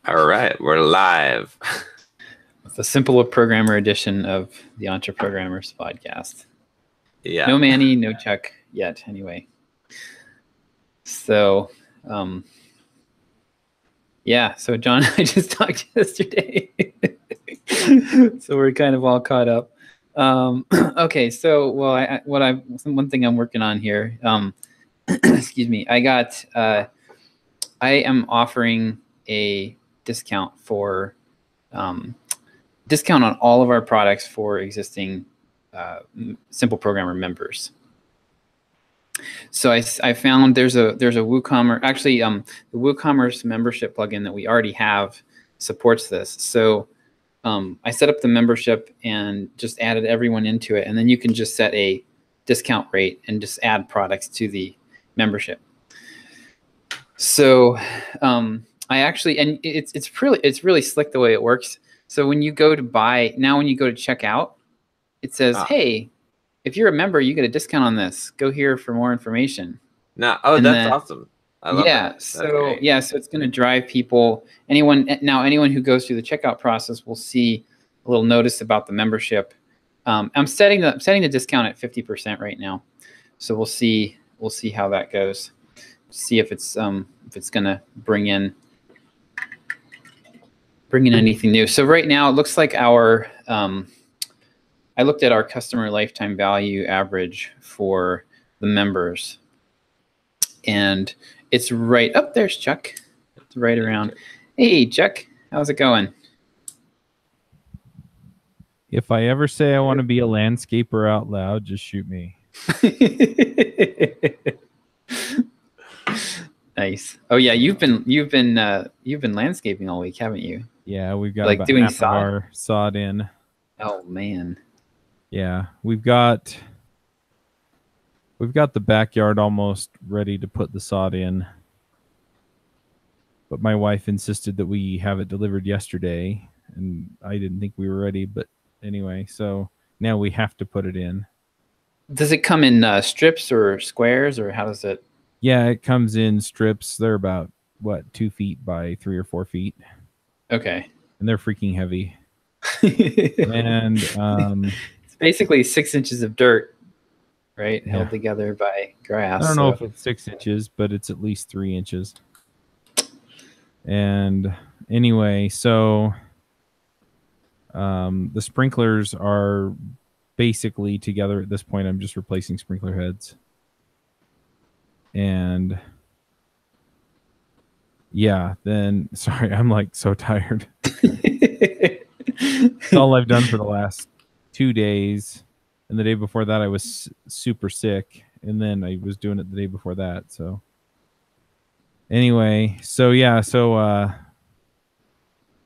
All right, we're live. It's a Simple Programmer edition of the Entreprogrammers podcast. Yeah. No Manny, no Chuck yet, anyway. So, so John and I just talked yesterday. So we're kind of all caught up. Okay, so, one thing I'm working on here, excuse me, I am offering a discount discount on all of our products for existing Simple Programmer members. So I found there's a WooCommerce, actually the WooCommerce membership plugin that we already have supports this. So I set up the membership and just added everyone into it, and then you can just set a discount rate and just add products to the membership. So I actually, and it's really slick the way it works. So when you go to when you go to checkout, it says, hey, if you're a member, you get a discount on this. Go here for more information. That's awesome. I love that. So it's going to drive people. Anyone who goes through the checkout process will see a little notice about the membership. I'm setting the discount at 50% right now. So we'll see how that goes. See if it's going to bring in anything new. So right now it looks like I looked at our customer lifetime value average for the members, and it's right up. There's Chuck. It's right around. Hey, Chuck, how's it going? If I ever say I want to be a landscaper out loud, just shoot me. Nice. Oh yeah, you've been landscaping all week, haven't you? Yeah, we've got about doing half of our sod in. Oh man. Yeah, we've got the backyard almost ready to put the sod in. But my wife insisted that we have it delivered yesterday, and I didn't think we were ready, but anyway, so now we have to put it in. Does it come in strips or squares, or how does it? Yeah, it comes in strips. They're about 2 feet by 3 or 4 feet. Okay. And they're freaking heavy. And it's basically 6 inches of dirt, right? Yeah. Held together by grass. I don't know if it's 6 inches, but it's at least 3 inches. And anyway, so the sprinklers are basically together at this point. I'm just replacing sprinkler heads. And yeah, then sorry, I'm like so tired. It's all I've done for the last 2 days, and the day before that I was super sick, and then I was doing it the day before that. So anyway,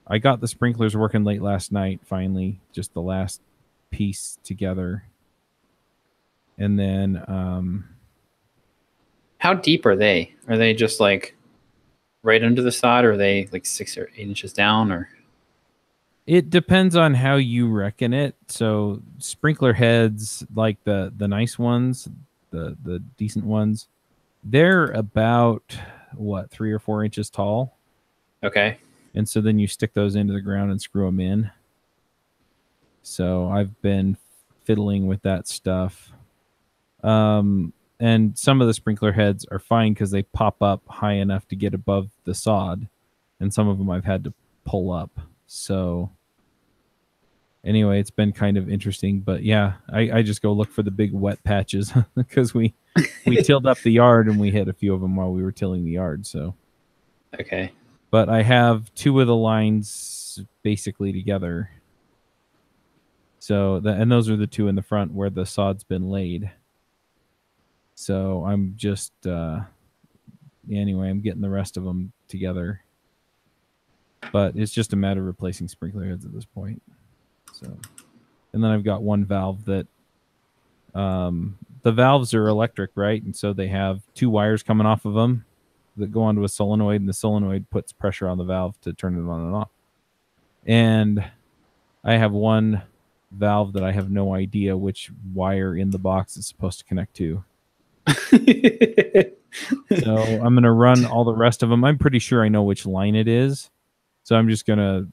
I got the sprinklers working late last night, finally, just the last piece together. And then how deep are they? Are they just like right under the sod, or are they like 6 or 8 inches down, or? It depends on how you reckon it. So sprinkler heads, like the nice ones, the decent ones, they're about 3 or 4 inches tall. Okay. And so then you stick those into the ground and screw them in. So I've been fiddling with that stuff. And some of the sprinkler heads are fine because they pop up high enough to get above the sod. And some of them I've had to pull up. So anyway, it's been kind of interesting. But yeah, I just go look for the big wet patches because we tilled up the yard and we hit a few of them while we were tilling the yard. So okay. But I have 2 of the lines basically together. So and those are the 2 in the front where the sod's been laid. So I'm just anyway, I'm getting the rest of them together. But it's just a matter of replacing sprinkler heads at this point. So, and then I've got one valve that the valves are electric, right? And so they have 2 wires coming off of them that go onto a solenoid, and the solenoid puts pressure on the valve to turn it on and off. And I have one valve that I have no idea which wire in the box is supposed to connect to. So I'm going to run all the rest of them. I'm pretty sure I know which line it is. So I'm just gonna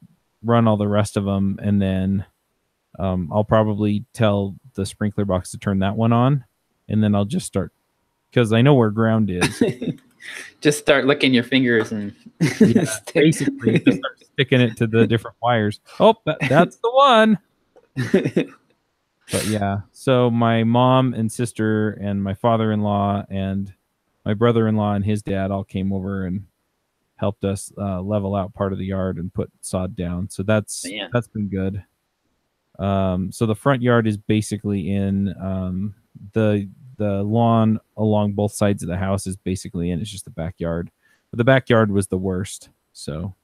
run all the rest of them, and then I'll probably tell the sprinkler box to turn that one on, and then I'll just start, because I know where ground is. Just start licking your fingers and basically just start sticking it to the different wires. Oh, that's the one. But yeah, so my mom and sister and my father-in-law and my brother-in-law and his dad all came over and helped us level out part of the yard and put sod down. So that's been good. So the front yard is basically in. The lawn along both sides of the house is basically in. It's just the backyard. But the backyard was the worst. So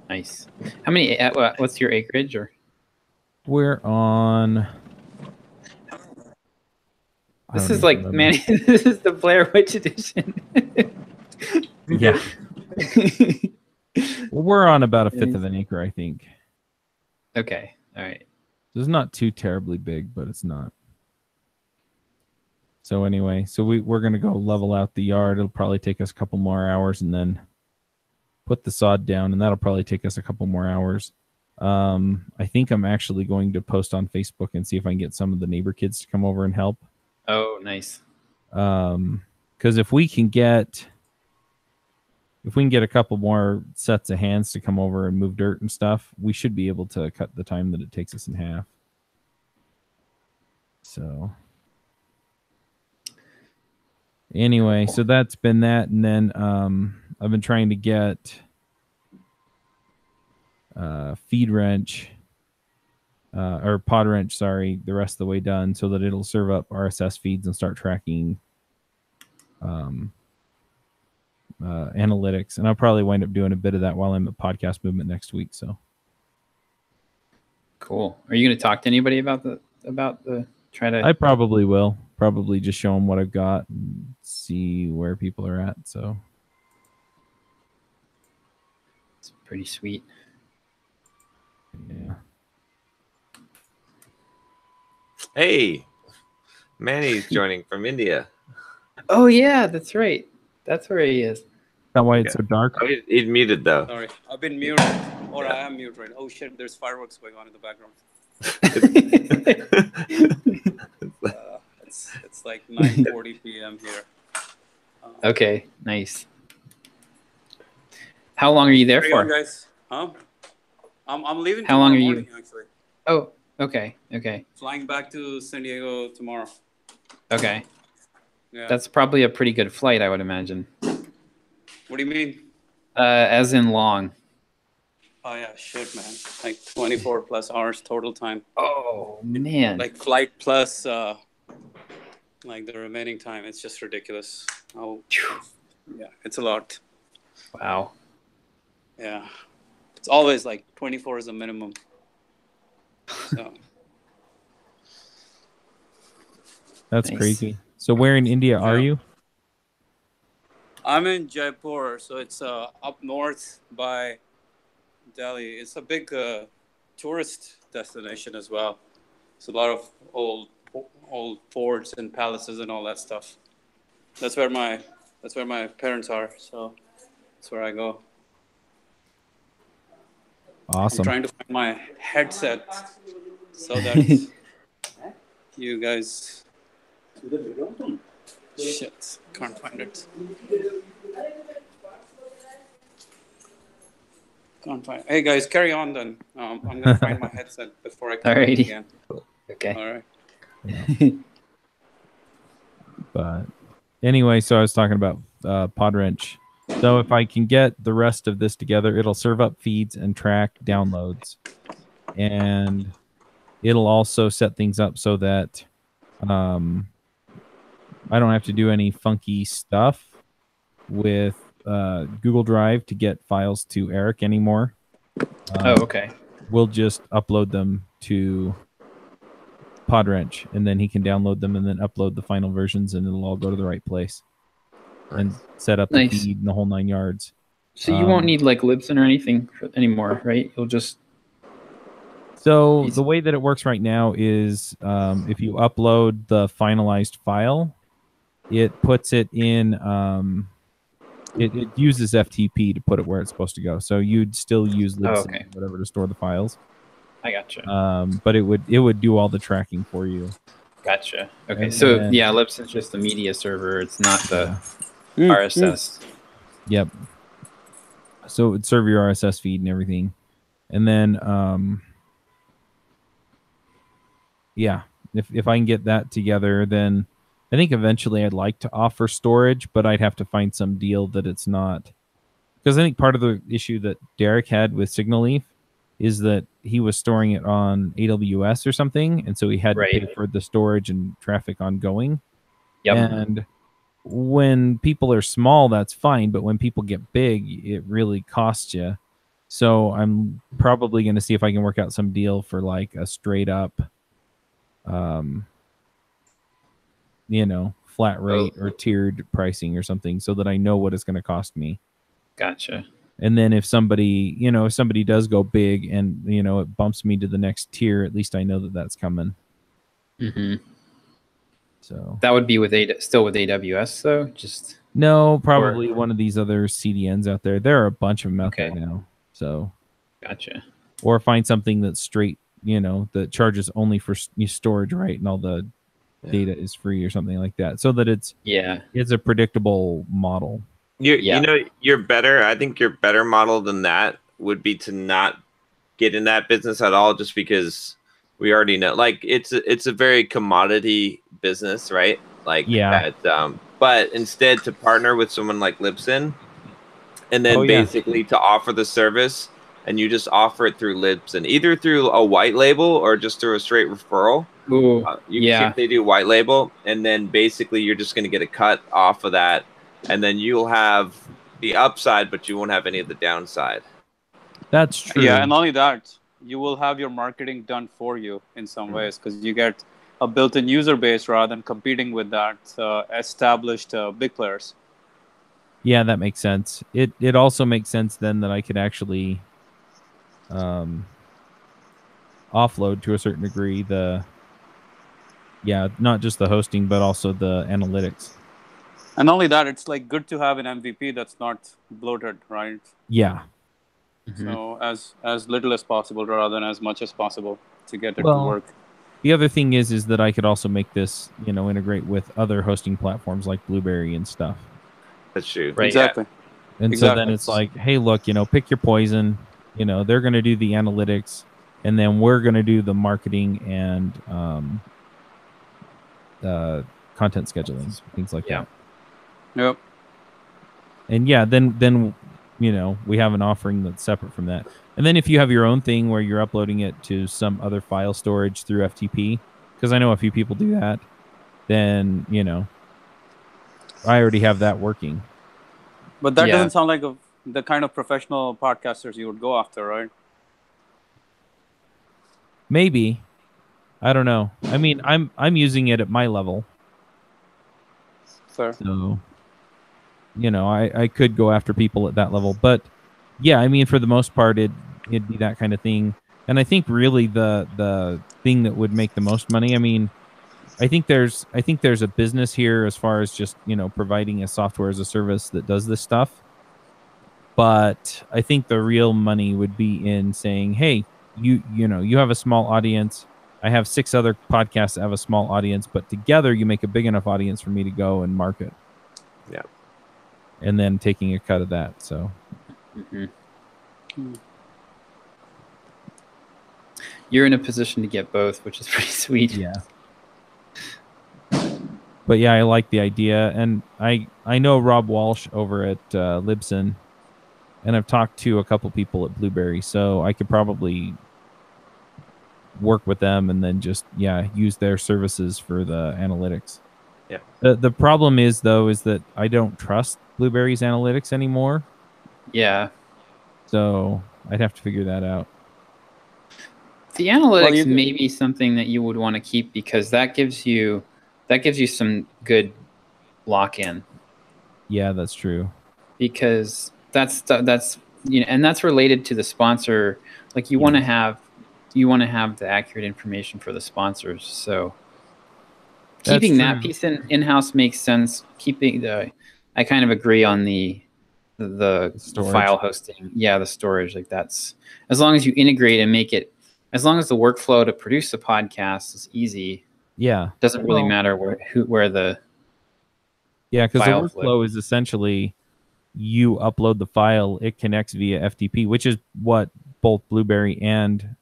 nice. How many? What's your acreage? Or we're on. This is like remember. Man. This is the Blair Witch edition. Yeah. Well, we're on about a fifth of an acre, I think. Okay. All right. So it's not too terribly big, but it's not. So anyway, so we're going to go level out the yard. It'll probably take us a couple more hours, and then put the sod down, and that'll probably take us a couple more hours. I think I'm actually going to post on Facebook and see if I can get some of the neighbor kids to come over and help. Oh, nice. Because if we can get a couple more sets of hands to come over and move dirt and stuff, we should be able to cut the time that it takes us in half. So anyway, so that's been that. And then I've been trying to get feed wrench or pod wrench, sorry, the rest of the way done so that it'll serve up RSS feeds and start tracking analytics. And I'll probably wind up doing a bit of that while I'm at Podcast Movement next week. So cool. Are you going to talk to anybody about the try to? I probably will. Probably just show them what I've got and see where people are at. So it's pretty sweet. Yeah. Hey, Manny's joining from India. Oh yeah, that's right. That's where he is. That why it's so dark? Oh, he's muted though. Sorry, I've been muted, or I am muted right now. Oh shit, there's fireworks going on in the background. It's like 9:40 p.m. here. Okay, nice. How long are you there for? On, guys? Huh? I'm leaving. How long are morning, you? Actually. Oh, okay, okay. Flying back to San Diego tomorrow. Okay. Yeah. That's probably a pretty good flight, I would imagine. What do you mean? As in long. Oh yeah, shit, man. Like 24 plus hours total time. Oh man. Like flight plus like the remaining time. It's just ridiculous. Yeah, it's a lot. Wow. Yeah. It's always like 24 is a minimum. So that's nice. Crazy. So where in India are you? I'm in Jaipur, so it's up north by Delhi. It's a big tourist destination as well. It's a lot of old forts and palaces and all that stuff. That's where my parents are, so that's where I go. Awesome. I'm trying to find my headset so that you guys. Shit, can't find it. Can't find. Hey guys, carry on then. I'm gonna find my headset before I come Alrighty. again. Okay. All right. Yeah. But anyway, so I was talking about pod wrench. So if I can get the rest of this together, it'll serve up feeds and track downloads, and it'll also set things up so that I don't have to do any funky stuff with Google Drive to get files to Eric anymore. Okay. We'll just upload them to Podwrench, and then he can download them and then upload the final versions, and it'll all go to the right place and set up the feed and the whole 9 yards. So you won't need like Libsyn or anything anymore, right? You'll just... So the way that it works right now is if you upload the finalized file, it puts it in it uses FTP to put it where it's supposed to go. So you'd still use libsyn okay. or whatever to store the files. I gotcha. But it would do all the tracking for you. Gotcha. Okay, And so then- yeah, Libsyn's just the media server. It's not the Yeah. RSS. Yep. So it would serve your RSS feed and everything. And then yeah, if I can get that together, then I think eventually I'd like to offer storage, but I'd have to find some deal that it's not. Because I think part of the issue that Derek had with Signal Leaf is that he was storing it on AWS or something, and so he had to pay Right. for the storage and traffic ongoing. Yep. And when people are small, that's fine, but when people get big, it really costs you. So I'm probably going to see if I can work out some deal for like a straight up, flat rate or tiered pricing or something, so that I know what it's going to cost me. Gotcha. And then if somebody does go big and, it bumps me to the next tier, at least I know that that's coming. hmm So That would be still with AWS though. Just no, probably one of these other CDNs out there. There are a bunch of them out there Okay. now. So, gotcha. or find something that's straight, that charges only for storage, right? And all the data is free or something like that, so that it's a predictable model. You're better. I think your better model than that would be to not get in that business at all, just because we already know, like, it's a very commodity business, right? Like, but instead to partner with someone like Libsyn, and then basically to offer the service, and you just offer it through Libsyn, either through a white label or just through a straight referral. Ooh, You can see if they do white label, and then basically you're just going to get a cut off of that, and then you'll have the upside, but you won't have any of the downside. That's true. Yeah, and not only that, you will have your marketing done for you in some ways, because you get a built-in user base rather than competing with that established big players. Yeah, that makes sense. It also makes sense then that I could actually offload to a certain degree not just the hosting, but also the analytics. And not only that, it's like good to have an MVP that's not bloated, right? Yeah. So as little as possible rather than as much as possible to get it to work. The other thing is that I could also make this, integrate with other hosting platforms like Blueberry and stuff. That's true. Right. Exactly. And so then it's like, hey, look, pick your poison. They're going to do the analytics, and then we're going to do the marketing and content scheduling, things like that. Yep. And then we have an offering that's separate from that. And then if you have your own thing where you're uploading it to some other file storage through FTP, because I know a few people do that, then I already have that working. But that doesn't sound like the kind of professional podcasters you would go after, right? Maybe. I don't know. I mean, I'm using it at my level. Fair. So, I could go after people at that level, but yeah, I mean, for the most part, it'd be that kind of thing. And I think really the thing that would make the most money, I mean, I think there's a business here as far as just, providing a software as a service that does this stuff. But I think the real money would be in saying, hey, you have a small audience. I have 6 other podcasts that have a small audience, but together you make a big enough audience for me to go and market. Yeah. And then taking a cut of that. So. You're in a position to get both, which is pretty sweet. Yeah. But yeah, I like the idea, and I know Rob Walsh over at Libsyn, and I've talked to a couple people at Blueberry, so I could probably work with them and then just use their services for the analytics. Yeah. The problem is that I don't trust Blueberry's analytics anymore. Yeah. So I'd have to figure that out. The analytics may be something that you would want to keep, because that gives you some good lock-in. Yeah, that's true. Because that's and that's related to the sponsor. Like you want to have the accurate information for the sponsors. So keeping that piece in-house makes sense. I kind of agree on the the Storage. file hosting. Yeah, the storage. Like that's as long as you integrate and make it, as long as the workflow to produce the podcast is easy. Yeah. Doesn't really Well, matter where the Yeah, because the file workflow is essentially you upload the file, it connects via FTP, which is what both Blueberry and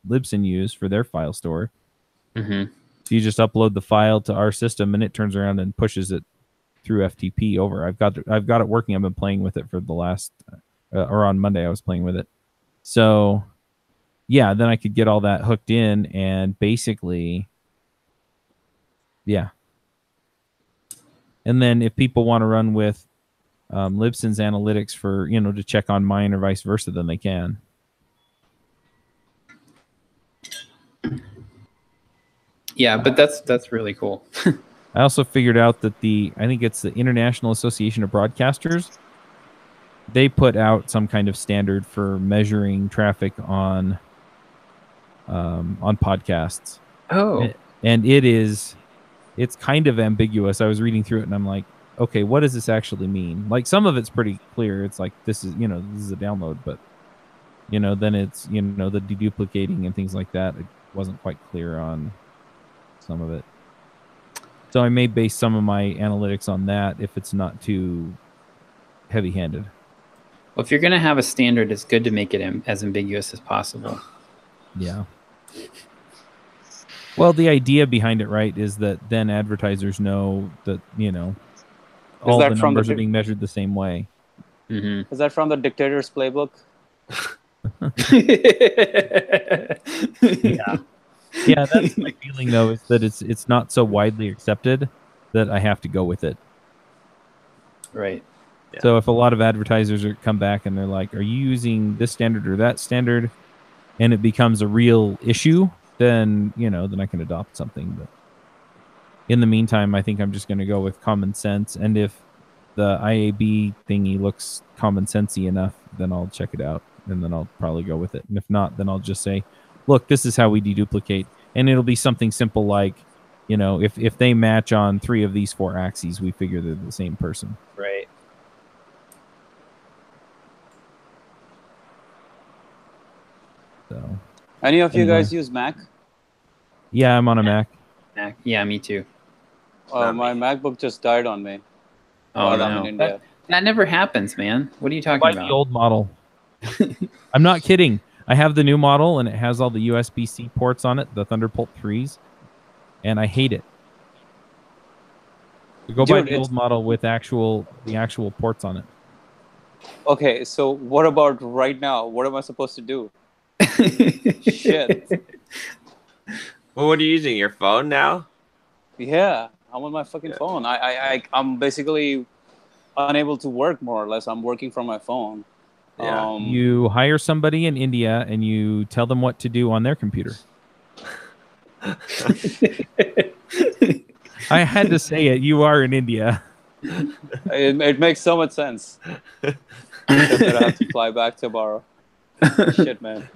Libsyn use for their file store. Mhm. So you just upload the file to our system, and it turns around and pushes it through FTP over. I've got it working. I've been playing with it for the last, or on Monday I was playing with it. So yeah, then I could get all that hooked in, and basically, yeah. And then if people want to run with Libsyn's analytics for, to check on mine or vice versa, then they can. Yeah, but that's really cool. I also figured out that I think it's the International Association of Broadcasters. They put out some kind of standard for measuring traffic on podcasts. Oh, And it's kind of ambiguous. I was reading through it and I'm like, okay, what does this actually mean? Like some of it's pretty clear. It's like this is a download, but then it's the deduplicating and things like that. It wasn't quite clear on some of it. So I may base some of my analytics on that if it's not too heavy-handed. well, if you're going to have a standard, it's good to make it as ambiguous as possible. Yeah. Well, the idea behind it, right, is that then advertisers know that, all that the from numbers the are being measured the same way. Mm-hmm. Is that from the Dictator's Playbook? Yeah. Yeah, that's my feeling, though, is that it's not so widely accepted that I have to go with it. Right. Yeah. So if a lot of advertisers come back and they're like, are you using this standard or that standard, and it becomes a real issue, then, then I can adopt something. But in the meantime, I think I'm just going to go with common sense. And if the IAB thingy looks common sensey enough, then I'll check it out, and then I'll probably go with it. And if not, then I'll just say, look, this is how we deduplicate. And it'll be something simple like, if they match on 3 of these 4 axes, we figure they're the same person. Right. So, Any of you Anyway. guys use Mac? yeah, I'm on a Mac. Yeah, me too. Not My MacBook just died on me. Oh, while I'm no. in India. That never happens, man. What are you talking Buy about? the old model. I'm not kidding. I have the new model, and it has all the USB-C ports on it, the Thunderbolt 3s, and I hate it. So go buy Dude, the old model with the actual ports on it. Okay, so what about right now? What am I supposed to do? Shit. Well, what are you using? Your phone now? Yeah, I'm on my fucking phone. I'm basically unable to work, more or less. I'm working from my phone. Yeah. You hire somebody in India, and you tell them what to do on their computer. I had to say it. You are in India. It makes so much sense. Except that I have to fly back tomorrow. Shit, man.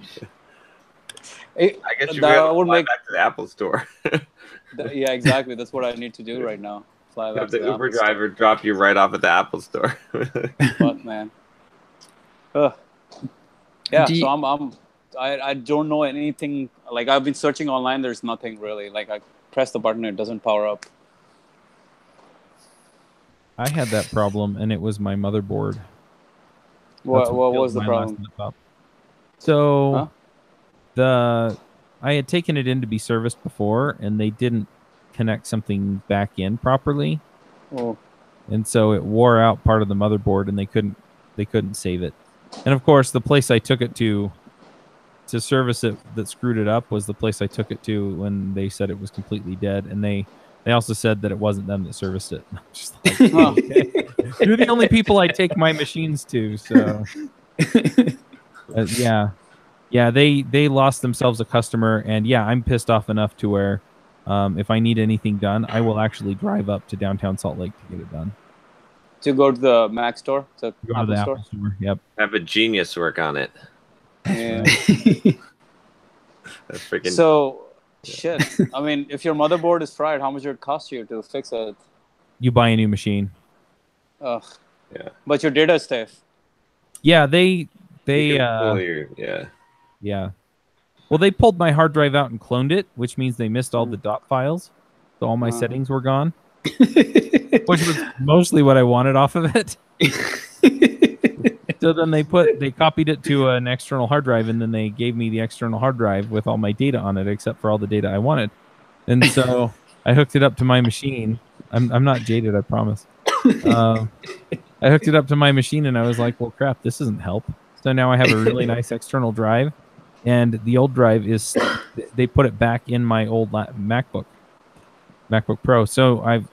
I guess you're That going to would fly make- back to the Apple store. Yeah, exactly. That's what I need to do right now. Fly back Have to the the Uber Apple Store. driver drop you right off at the Apple store. Fuck, man. Ugh. Yeah, Do you- so I don't know anything. Like, I've been searching online. There's nothing really. Like, I press the button, it doesn't power up. I had that problem, and it was my motherboard. What That's was the my problem? last laptop. So I had taken it in to be serviced before, and they didn't connect something back in properly, Oh, and so it wore out part of the motherboard, and they couldn't save it. And of course, the place I took it to service it that screwed it up was the place I took it to when they said it was completely dead, and they also said that it wasn't them that serviced it. I'm just like, oh. you're the only people I take my machines to, so yeah, they lost themselves a customer, and yeah, I'm pissed off enough to where if I need anything done, I will actually drive up to downtown Salt Lake to get it done. To go to the Mac store, the Go to Apple the store. Apple store. Yep. Have a genius work on it. Yeah. That's freaking. So, shit. I mean, if your motherboard is fried, how much would it cost you to fix it? You buy a new machine. Ugh. Yeah. But your data is safe. Yeah, You can pull yeah. yeah. Well, they pulled my hard drive out and cloned it, which means they missed all the dot files. So all my settings were gone, which was mostly what I wanted off of it. So then they copied it to an external hard drive, and then they gave me the external hard drive with all my data on it, except for all the data I wanted. And so I hooked it up to my machine. I'm not jaded, I promise. I hooked it up to my machine, and I was like, well, crap, this doesn't help. So now I have a really nice external drive, and the old drive they put it back in my old MacBook Pro. So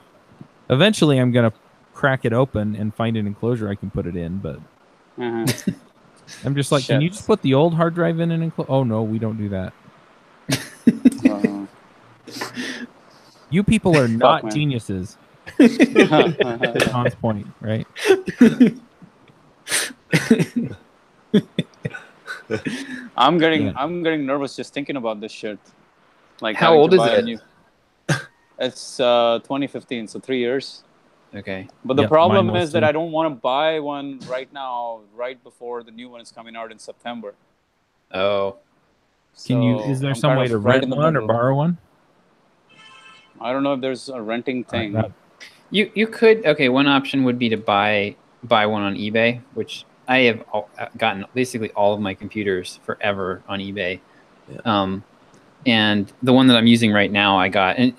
eventually I'm going to crack it open and find an enclosure I can put it in, but I'm just like, can you just put the old hard drive in an enclosure? Oh, no, we don't do that. You people are not geniuses. Tom's point, right? I'm getting nervous just thinking about this shit. Like, how old is it? It's 2015, so 3 years. Okay. But the problem is that I don't want to buy one right now, right before the new one is coming out in September. Oh. Is there some way to rent one or borrow one? I don't know if there's a renting thing. You could. Okay, one option would be to buy one on eBay, which I have gotten basically all of my computers forever on eBay. Yeah. And the one that I'm using right now, I got, and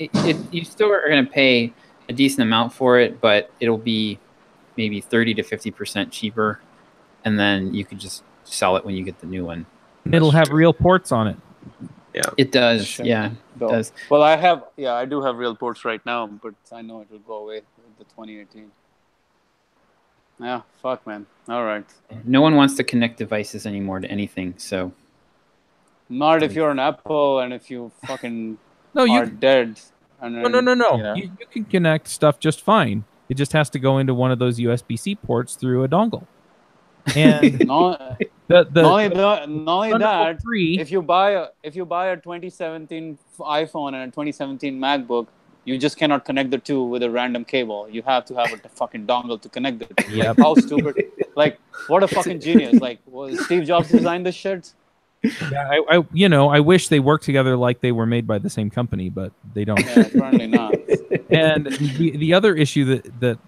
you still are going to pay a decent amount for it, but it'll be maybe 30 to 50% cheaper, and then you could just sell it when you get the new one. It'll have real ports on it. Yeah, it does. Sure. Yeah, it does. Well, I do have real ports right now, but I know it will go away with the 2018. Yeah, fuck, man. All right. No one wants to connect devices anymore to anything, so. Not if you're an Apple and if you fucking are dead. And no. You know. You can connect stuff just fine. It just has to go into one of those USB-C ports through a dongle. And not only that, if you buy a 2017 iPhone and a 2017 MacBook, you just cannot connect the two with a random cable. You have to have a fucking dongle to connect the two. Yep. Like, how stupid! Like, what a fucking genius! Like, Steve Jobs designed this shit. Yeah, I wish they worked together like they were made by the same company, but they don't. Yeah, apparently not. And the other issue that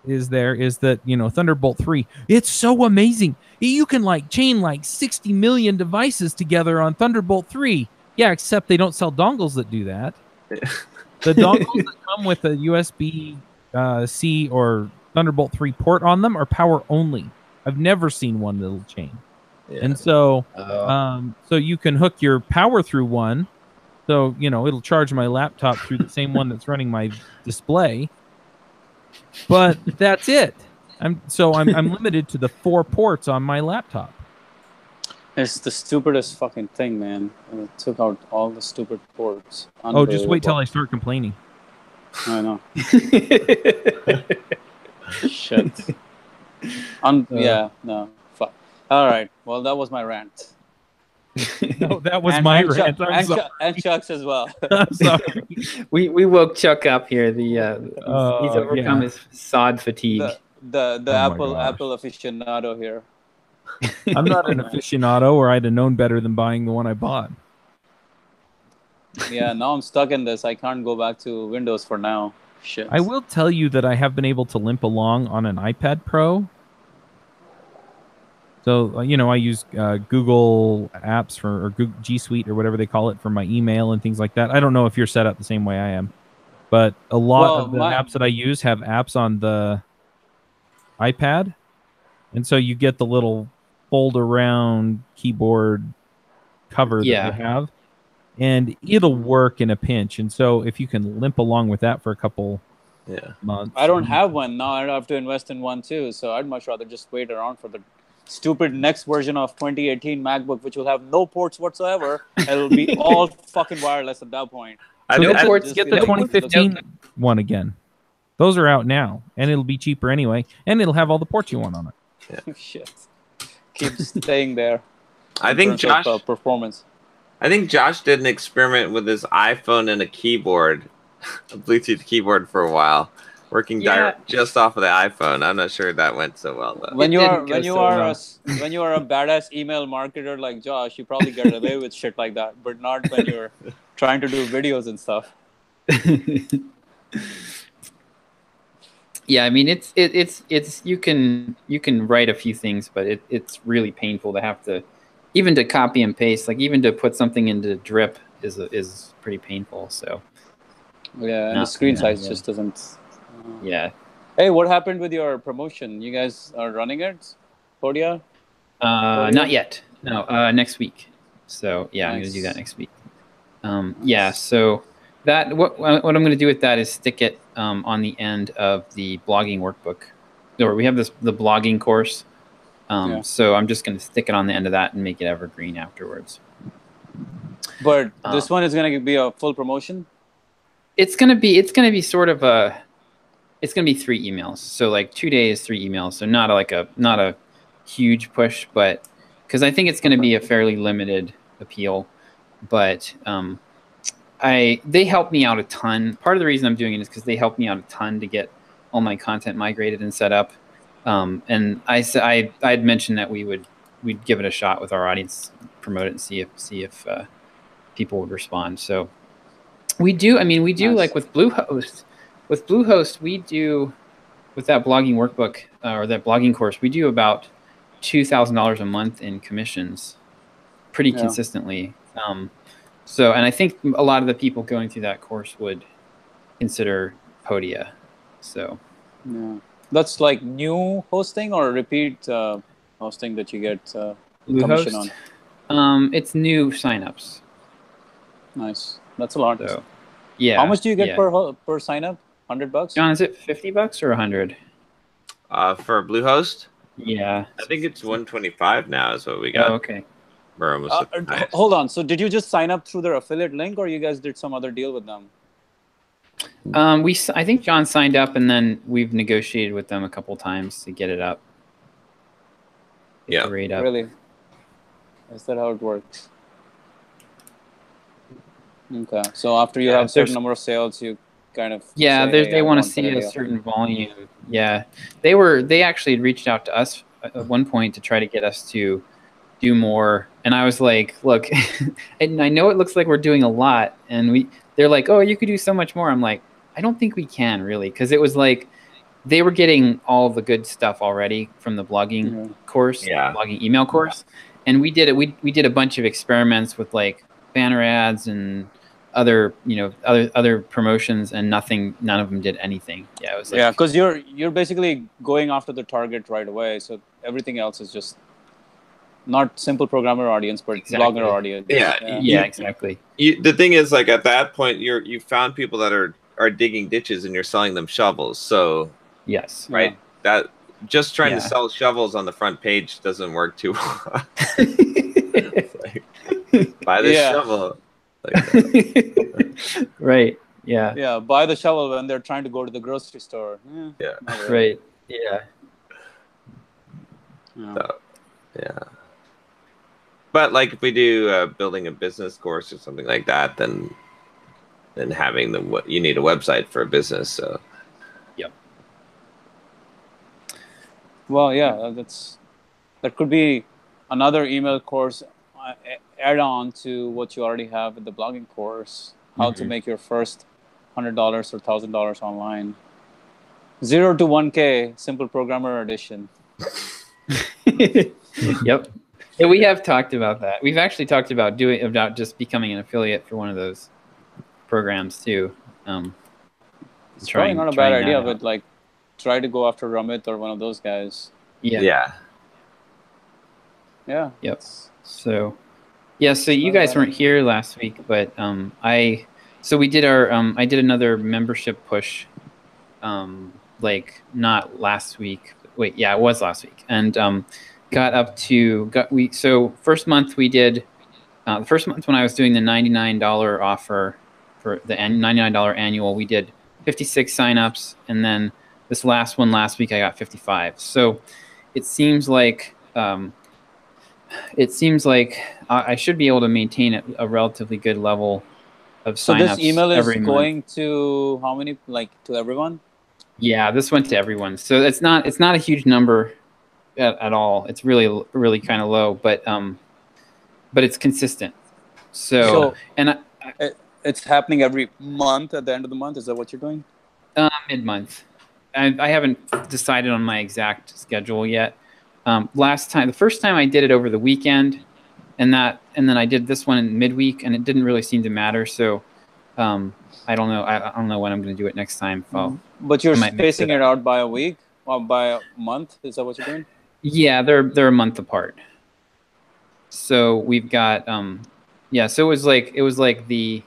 is that Thunderbolt 3, it's so amazing. You can chain 60 million devices together on Thunderbolt 3. Yeah, except they don't sell dongles that do that. The dongles that come with a USB-C or Thunderbolt 3 port on them are power only. I've never seen one that'll chain. Yeah. And so so you can hook your power through one. So, it'll charge my laptop through the same one that's running my display. But that's it. I'm limited to the 4 ports on my laptop. It's the stupidest fucking thing, man. It took out all the stupid ports. Oh, just wait till I start complaining. I know. Shit. Yeah, no. Fuck. All right. Well, that was my rant. No, that was my rant. And Chuck's as well. I'm sorry. We woke Chuck up here. He's overcome his sod fatigue. The Apple aficionado here. I'm not an aficionado, or I'd have known better than buying the one I bought. Yeah, now I'm stuck in this. I can't go back to Windows for now. Shit. I will tell you that I have been able to limp along on an iPad Pro. So, I use Google Apps or Google G Suite or whatever they call it for my email and things like that. I don't know if you're set up the same way I am, but a lot of the apps that I use have apps on the iPad. And so you get the little fold around keyboard cover that you have, and it'll work in a pinch. And so if you can limp along with that for a couple months. I don't have one now. I'd have to invest in one too. So I'd much rather just wait around for the stupid next version of 2018 MacBook, which will have no ports whatsoever. It'll be all fucking wireless at that point. No ports. Get the 2015 one again. Those are out now, and it'll be cheaper anyway, and it'll have all the ports you want on it. Yeah. Shit. Keep staying there. I think Josh performance. I think Josh did an experiment with his iPhone and a keyboard, a Bluetooth keyboard for a while, working Yeah. just off of the iPhone. I'm not sure that went so well though. When It you are didn't go when you so are well. when you are a badass email marketer like Josh, you probably get away with shit like that, but not when you're trying to do videos and stuff. Yeah, I mean it's you can write a few things, but it's really painful to have to even to copy and paste, like even to put something into Drip is pretty painful. So Yeah, and the Not- screen yeah, size yeah. just doesn't. yeah, Hey, what happened with your promotion? You guys are running it, Podia? not yet. No, next week. So yeah, I'm gonna do that Nice. next week. Yeah, so that what I'm gonna do with that is stick it on the end of the blogging workbook. Or we have the blogging course. Yeah. So I'm just gonna stick it on the end of that and make it evergreen afterwards. But this one is gonna be a full promotion. It's gonna be sort of it's gonna be 3 emails. So like 2 days, 3 emails. So not a huge push, but because I think it's gonna be a fairly limited appeal. But they helped me out a ton. Part of the reason I'm doing it is because they helped me out a ton to get all my content migrated and set up. And I had mentioned that we'd give it a shot with our audience, promote it, and see if people would respond. So we do. I mean, we do Nice. like with Bluehost. With Bluehost, we do with that blogging workbook or that blogging course. We do about $2,000 a month in commissions, pretty Yeah. consistently. So, and I think a lot of the people going through that course would consider Podia. So, Yeah. That's like new hosting or repeat hosting that you get commission on. Bluehost, it's new signups. Nice. That's a lot. So, yeah. How much do you get yeah. per sign up? $100? John, is it $50 or 100? For Bluehost, Yeah. I think it's 125 now is what we got. Oh, okay. We're almost at the highest. Hold on. So did you just sign up through their affiliate link, or you guys did some other deal with them? I think John signed up, and then we've negotiated with them a couple times to get it up. Get Yeah. the rate up. Really? Is that how it works? Okay. So after you Yeah, have a certain there's- number of sales, you kind of Yeah, say, they I want to want see that a deal. certain volume. Yeah, they actually had reached out to us at one point to try to get us to do more, and I was like, look, and I know it looks like we're doing a lot, and they're like, oh, you could do so much more. I'm like, I don't think we can really, because it was like they were getting all the good stuff already from the blogging course, Yeah. blogging email course, and we did it. We did a bunch of experiments with like banner ads and other other promotions, and none of them did anything. Yeah, it was like, Yeah, because you're basically going after the target right away. So everything else is just not simple programmer audience, but Exactly. blogger audience. Yeah. yeah, exactly. The thing is, like at that point, you found people that are digging ditches and you're selling them shovels. So Yes. right, that just trying Yeah. to sell shovels on the front page doesn't work too well. Buy this Yeah. shovel. Like, Right. Yeah. Yeah, buy the shovel when they're trying to go to the grocery store. Yeah. not really. Right. Yeah. Yeah. So, yeah. But like if we do building a business course or something like that, then having you need a website for a business. So Well, yeah, that could be another email course add on to what you already have in the blogging course. How to Mhm. make your first $100 or $1,000 online. 0 to 1K simple programmer edition. Yep. Yeah, we have talked about that. We've actually talked about just becoming an affiliate for one of those programs too. It's probably not a bad trying that idea, out. but like try to go after Ramit or one of those guys. Yeah. Yeah. Yep. So, yeah. So you not guys bad. weren't here last week, but we did I did another membership push, like not last week. Wait, yeah, it was last week, and so first month we did the first month when I was doing the $99 offer for the $99 annual, we did 56 signups, and then this last one last week I got 55. So it seems like I should be able to maintain a relatively good level of So signups this email is every month. going to how many, like to everyone? Yeah, this went to everyone. So it's not a huge number at all. It's really kind of low, but it's consistent. So and it's happening every month at the end of the month. Is that what you're doing? Mid-month. I haven't decided on my exact schedule yet. The first time I did it over the weekend, and then I did this one in midweek, and it didn't really seem to matter. So I don't know. I don't know when I'm going to do it next time. But you're spacing it out by a week or by a month? Is that what you're doing? Yeah, they're a month apart. So we've got so it was like the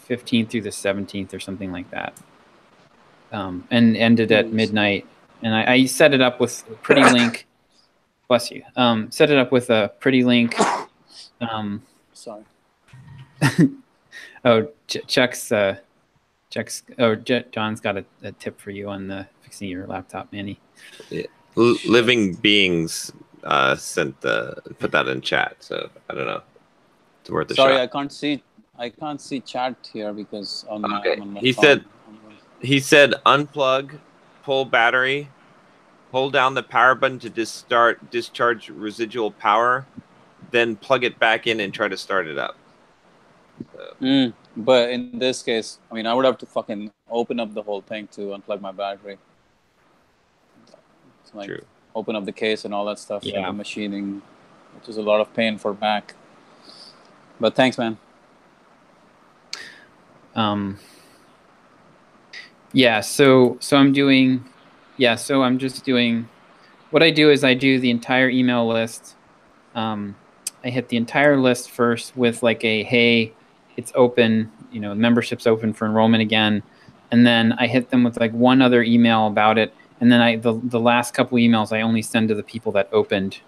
15th through the 17th or something like that. And ended at midnight. And I set it up with a pretty link. Bless you. Set it up with a pretty link. Sorry. Oh, John's got a tip for you on fixing your laptop, Manny. Yeah. Living Beings put that in chat, so I don't know. It's worth a shot. Sorry, I can't see chat here because on my he said unplug, pull battery, hold down the power button to discharge residual power, then plug it back in and try to start it up. So. But in this case, I mean, I would have to fucking open up the whole thing to unplug my battery. It's like True. Open up the case and all that stuff. Yeah. And the machining, which is a lot of pain for Mac. But thanks, man. So I'm just doing, what I do is I do the entire email list. I hit the entire list first with like hey, it's open, membership's open for enrollment again. And then I hit them with like one other email about it. And then the last couple emails I only send to the people that opened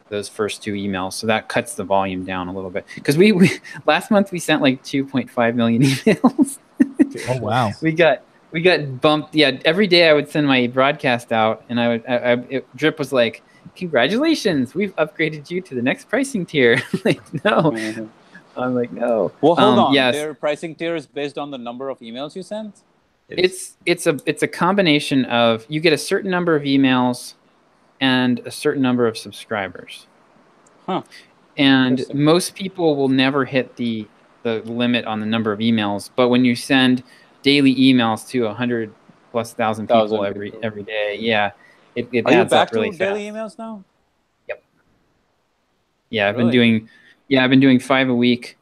those first two emails. So that cuts the volume down a little bit. Because we last month we sent like 2.5 million emails. Oh wow. We got bumped. Yeah, every day I would send my broadcast out, and Drip was like, "Congratulations, we've upgraded you to the next pricing tier." Like, no. Mm-hmm. I'm like, no. Well, hold on. Yes. Their pricing tier is based on the number of emails you send? It's a combination of, you get a certain number of emails and a certain number of subscribers. Huh. And most people will never hit the limit on the number of emails, but when you send daily emails to 100,000+ people every day, yeah, it adds up really fast. Are you back to daily emails now? Yep. Yeah, I've been doing 5 a week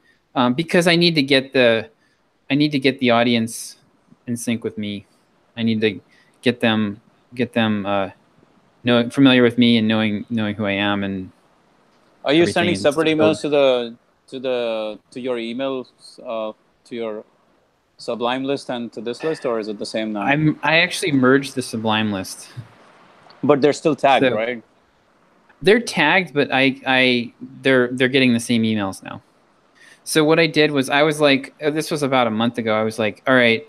because I need to get the audience in sync with me. I need to get them familiar with me and knowing who I am. And are you sending separate emails to your emails to your Sublime list and to this list, or is it the same now? I actually merged the Sublime list, but they're still tagged, right? They're tagged, but they're getting the same emails now. So what I did was, I was like, this was about a month ago. I was like, all right,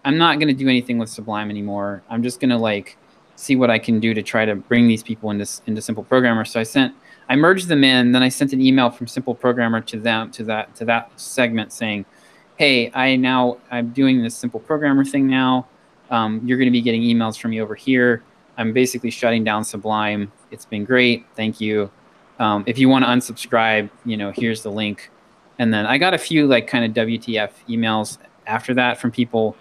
I'm not going to do anything with Sublime anymore. I'm just going to like see what I can do to try to bring these people into Simple Programmer. So I merged them in. Then I sent an email from Simple Programmer to that segment saying, hey, I'm doing this Simple Programmer thing now. You're going to be getting emails from me over here. I'm basically shutting down Sublime. It's been great. Thank you. If you want to unsubscribe, here's the link. And then I got a few like kind of WTF emails after that from people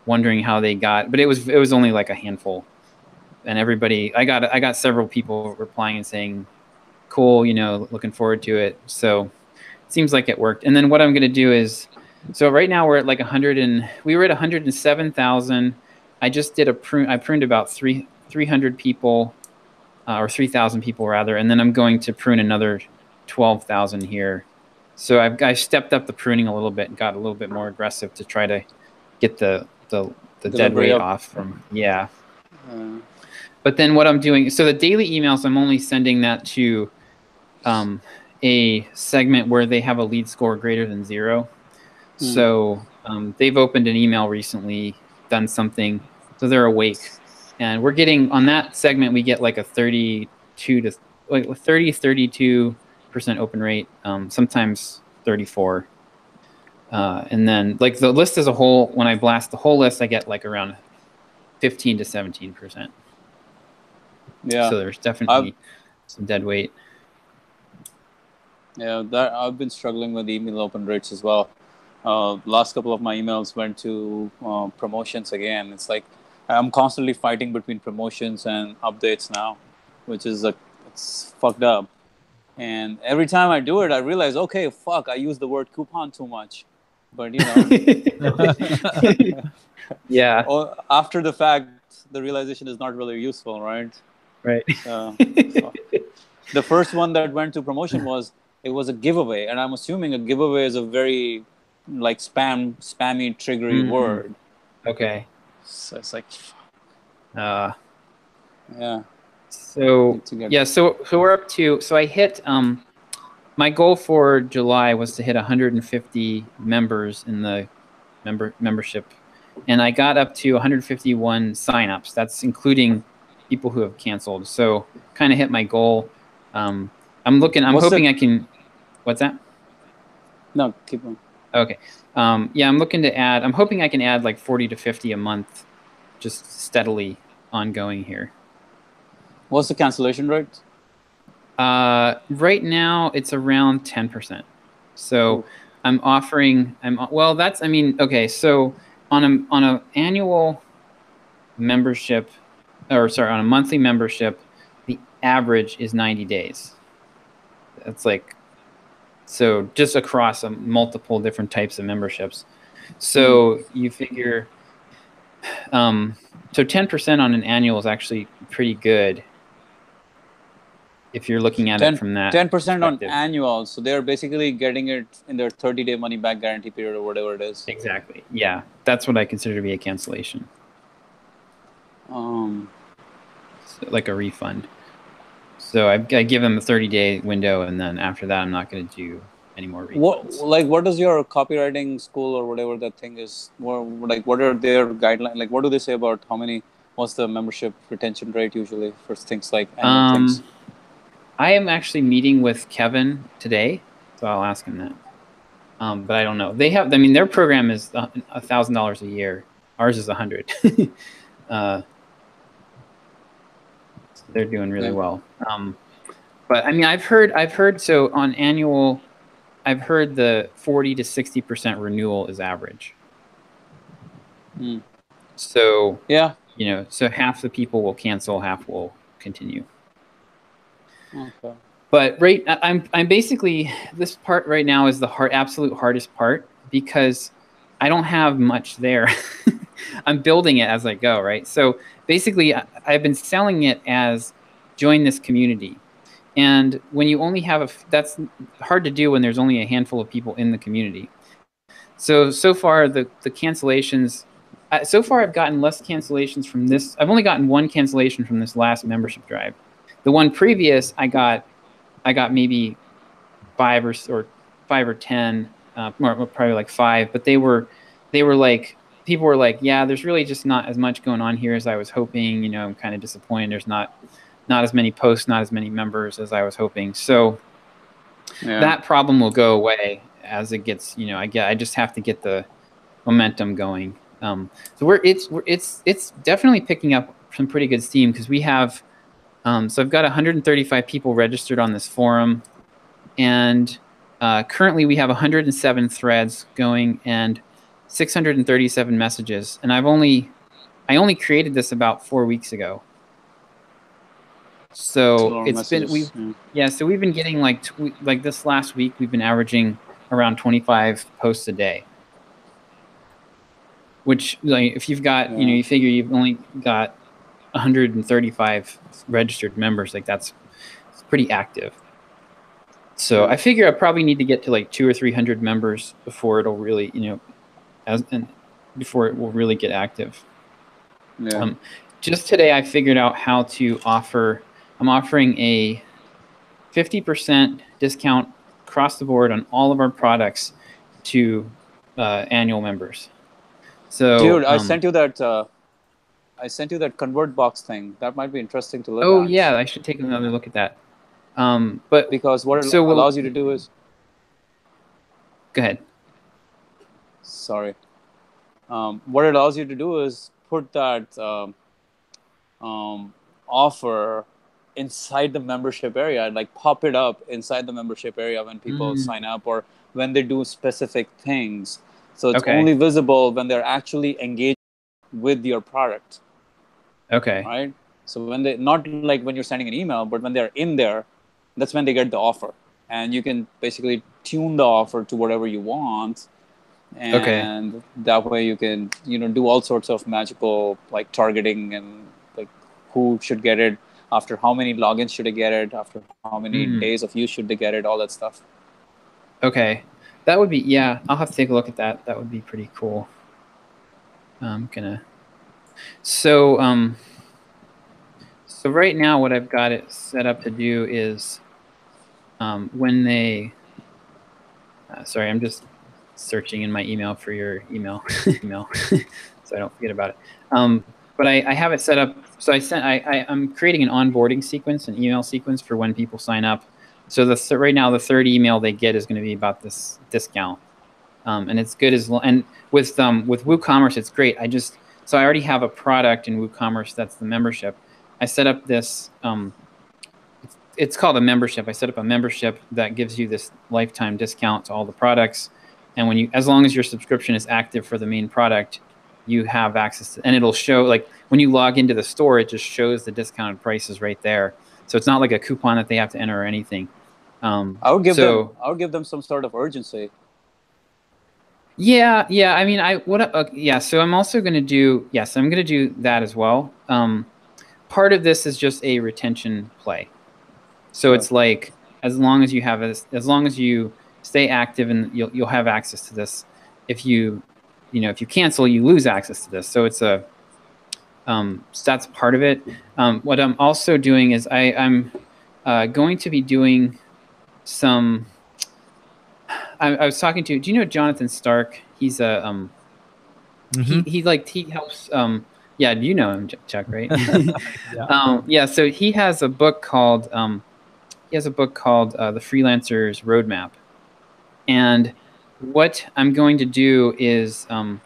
wondering how they got, but it was only like a handful. And everybody, I got several people replying and saying, cool, looking forward to it. So it seems like it worked. And then what I'm going to do is, so right now we're at like we were at 107,000. I just did I pruned about 300 people, or 3,000 people rather. And then I'm going to prune another 12,000 here. So I stepped up the pruning a little bit and got a little bit more aggressive to try to get the dead weight off from, yeah. But then what I'm doing, so the daily emails, I'm only sending that to a segment where they have a lead score greater than 0. So they've opened an email recently, done something, so they're awake. And we're getting, on that segment, we get like a 32% open rate, sometimes 34. And then like the list as a whole, when I blast the whole list, I get like around 15 to 17%. Yeah. So there's definitely some dead weight. Yeah, that I've been struggling with email open rates as well. Last couple of my emails went to promotions again. It's like I'm constantly fighting between promotions and updates now, which is it's fucked up. And every time I do it, I realize, okay, fuck, I use the word coupon too much. But Yeah. After the fact, the realization is not really useful, right? Right. So the first one that went to promotion was a giveaway, and I'm assuming a giveaway is a very like spammy, triggery word. Okay. So it's like, yeah. So so we're up to. So I hit. My goal for July was to hit 150 members in the membership, and I got up to 151 signups. That's including people who have canceled. So kind of hit my goal. I'm hoping I can. What's that? No, keep on. Okay. Yeah, I'm looking to add. I'm hoping I can add like 40 to 50 a month, just steadily ongoing here. What's the cancellation rate? Right now it's around 10%. So I'm offering. Okay. So on a annual membership, on a monthly membership, the average is 90 days. That's like. So just across multiple different types of memberships. So you figure, so 10% on an annual is actually pretty good if you're looking at it from that 10% on annual. So they're basically getting it in their 30-day money back guarantee period or whatever it is. Exactly. Yeah. That's what I consider to be a cancellation. So like a refund. So I give them a 30-day window, and then after that, I'm not going to do any more refunds. What does your copywriting school or whatever that thing is? What are their guidelines? Like, what do they say about what's the membership retention rate usually for things like annual things? I am actually meeting with Kevin today, so I'll ask him that. But I don't know. Their program is $1,000 a year. Ours is $100. They're doing really well. But I've heard so on annual, I've heard the 40 to 60% renewal is average. So so half the people will cancel, half will continue. Okay. But I'm basically, this part right now is the absolute hardest part because I don't have much there. I'm building it as I go, right? So basically, I've been selling it as join this community. And when you only have that's hard to do when there's only a handful of people in the community. So far, the cancellations, so far I've gotten less cancellations from this. I've only gotten one cancellation from this last membership drive. The one previous, I got maybe 5 or 10, or probably like 5, but they were like, people were like, yeah, there's really just not as much going on here as I was hoping. I'm kind of disappointed. There's not as many posts, not as many members as I was hoping. So that problem will go away as it gets, I just have to get the momentum going. So it's definitely picking up some pretty good steam because we have, so I've got 135 people registered on this forum, and currently we have 107 threads going and 637 messages. And I only created this about 4 weeks ago. So it's been, so we've been getting like this last week, we've been averaging around 25 posts a day, which if you've got, you figure you've only got 135 registered members, like it's pretty active. So I figure I probably need to get to like 200 or 300 members before it'll really, before it will really get active. Just today, I figured out how to offer. I'm offering a 50% discount across the board on all of our products to annual members. So, dude, I sent you that. I sent you that ConvertBox thing. That might be interesting to look at. Oh yeah, I should take another look at that. But because what it allows you to do is. Go ahead. Sorry. What it allows you to do is put that offer inside the membership area, like pop it up inside the membership area when people sign up or when they do specific things. So it's Okay. only visible when they're actually engaged with your product, Okay. right? So when they, not like when you're sending an email, but when they're in there, that's when they get the offer. And you can basically tune the offer to whatever you want. And that way you can, do all sorts of magical like targeting and like who should get it, after how many logins should they get it, after how many days of use should they get it, all that stuff. Okay. That would be, yeah, I'll have to take a look at that. That would be pretty cool. I'm gonna, so right now what I've got it set up to do is when they, sorry, I'm just searching in my email for your email, so I don't forget about it. But I have it set up. So I'm creating an onboarding sequence, an email sequence for when people sign up. So right now the third email they get is going to be about this discount, and it's good and with WooCommerce it's great. So I already have a product in WooCommerce that's the membership. I set up this. It's called a membership. I set up a membership that gives you this lifetime discount to all the products, and as long as your subscription is active for the main product, you have access to, and it'll show, like when you log into the store, it just shows the discounted prices right there. So it's not like a coupon that they have to enter or anything. I would give them some sort of urgency. Yeah. I mean, so I'm also going to do, I'm going to do that as well. Part of this is just a retention play. So it's like, as long as you stay active, and you'll have access to this. If you cancel, you lose access to this. So it's so that's part of it. What I'm also doing is I'm going to be doing some. I was talking to. Do you know Jonathan Stark? He's a he helps. Yeah, you know him, Chuck, right? Yeah. So he has a book called The Freelancer's Roadmap, and what I'm going to do is I'm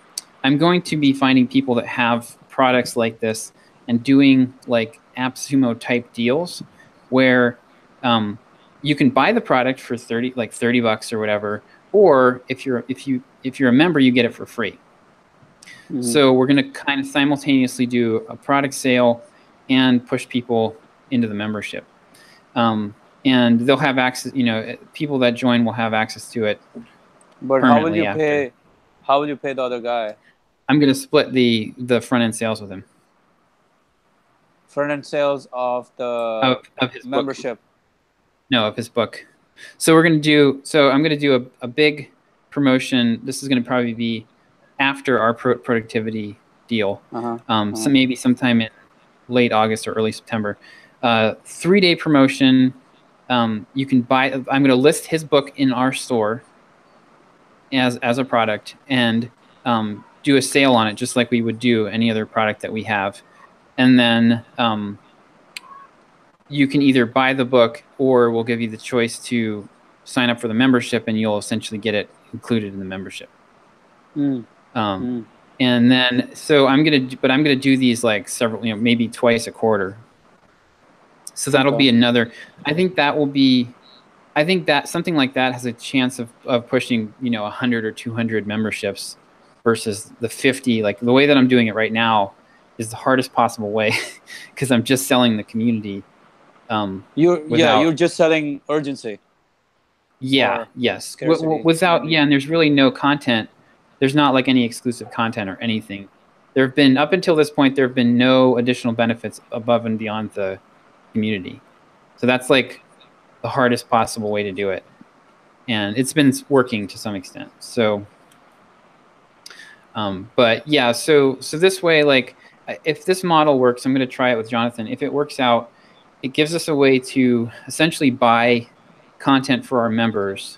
going to be finding people that have products like this and doing like AppSumo type deals where you can buy the product for $30 or whatever, or if you're a member, you get it for free. So we're going to kind of simultaneously do a product sale and push people into the membership. And they'll have access, people that join will have access to it. But how will you pay? How will you pay the other guy? I'm going to split the front end sales with him. Front end sales of the of his membership. Book. No, of his book. So I'm going to do a big promotion. This is going to probably be after our productivity deal. So maybe sometime in late August or early September. 3-day promotion. You can buy. I'm going to list his book in our store as a product, and do a sale on it just like we would do any other product that we have. And then you can either buy the book, or we'll give you the choice to sign up for the membership, and you'll essentially get it included in the membership. And then, so I'm gonna do these like several, maybe twice a quarter. So that'll be another. I think that something like that has a chance of pushing 100 or 200 memberships versus the 50. Like the way that I'm doing it right now is the hardest possible way because I'm just selling the community. You're just selling urgency. Yeah. Yes. And there's really no content. There's not like any exclusive content or anything. Up until this point, there have been no additional benefits above and beyond the community. So that's like the hardest possible way to do it. And it's been working to some extent. So, but yeah, so this way, like if this model works, I'm going to try it with Jonathan. If it works out, it gives us a way to essentially buy content for our members,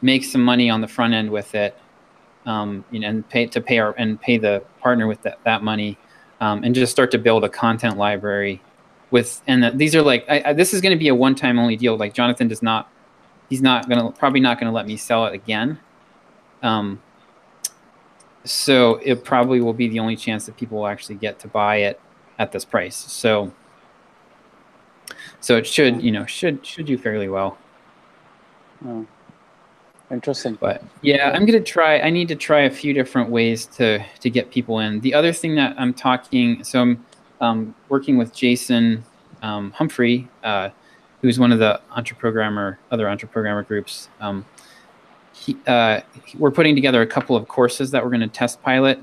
make some money on the front end with it, and pay the partner with that money, and just start to build a content library these are like, this is going to be a one-time only deal. Like Jonathan probably not going to let me sell it again. So it probably will be the only chance that people will actually get to buy it at this price. So it should, should do fairly well. Oh, interesting. But yeah, I need to try a few different ways to get people in. The other thing that I'm I'm working with Jason Humphrey, who's one of the other Entreprogrammer groups. We're putting together a couple of courses that we're going to test pilot.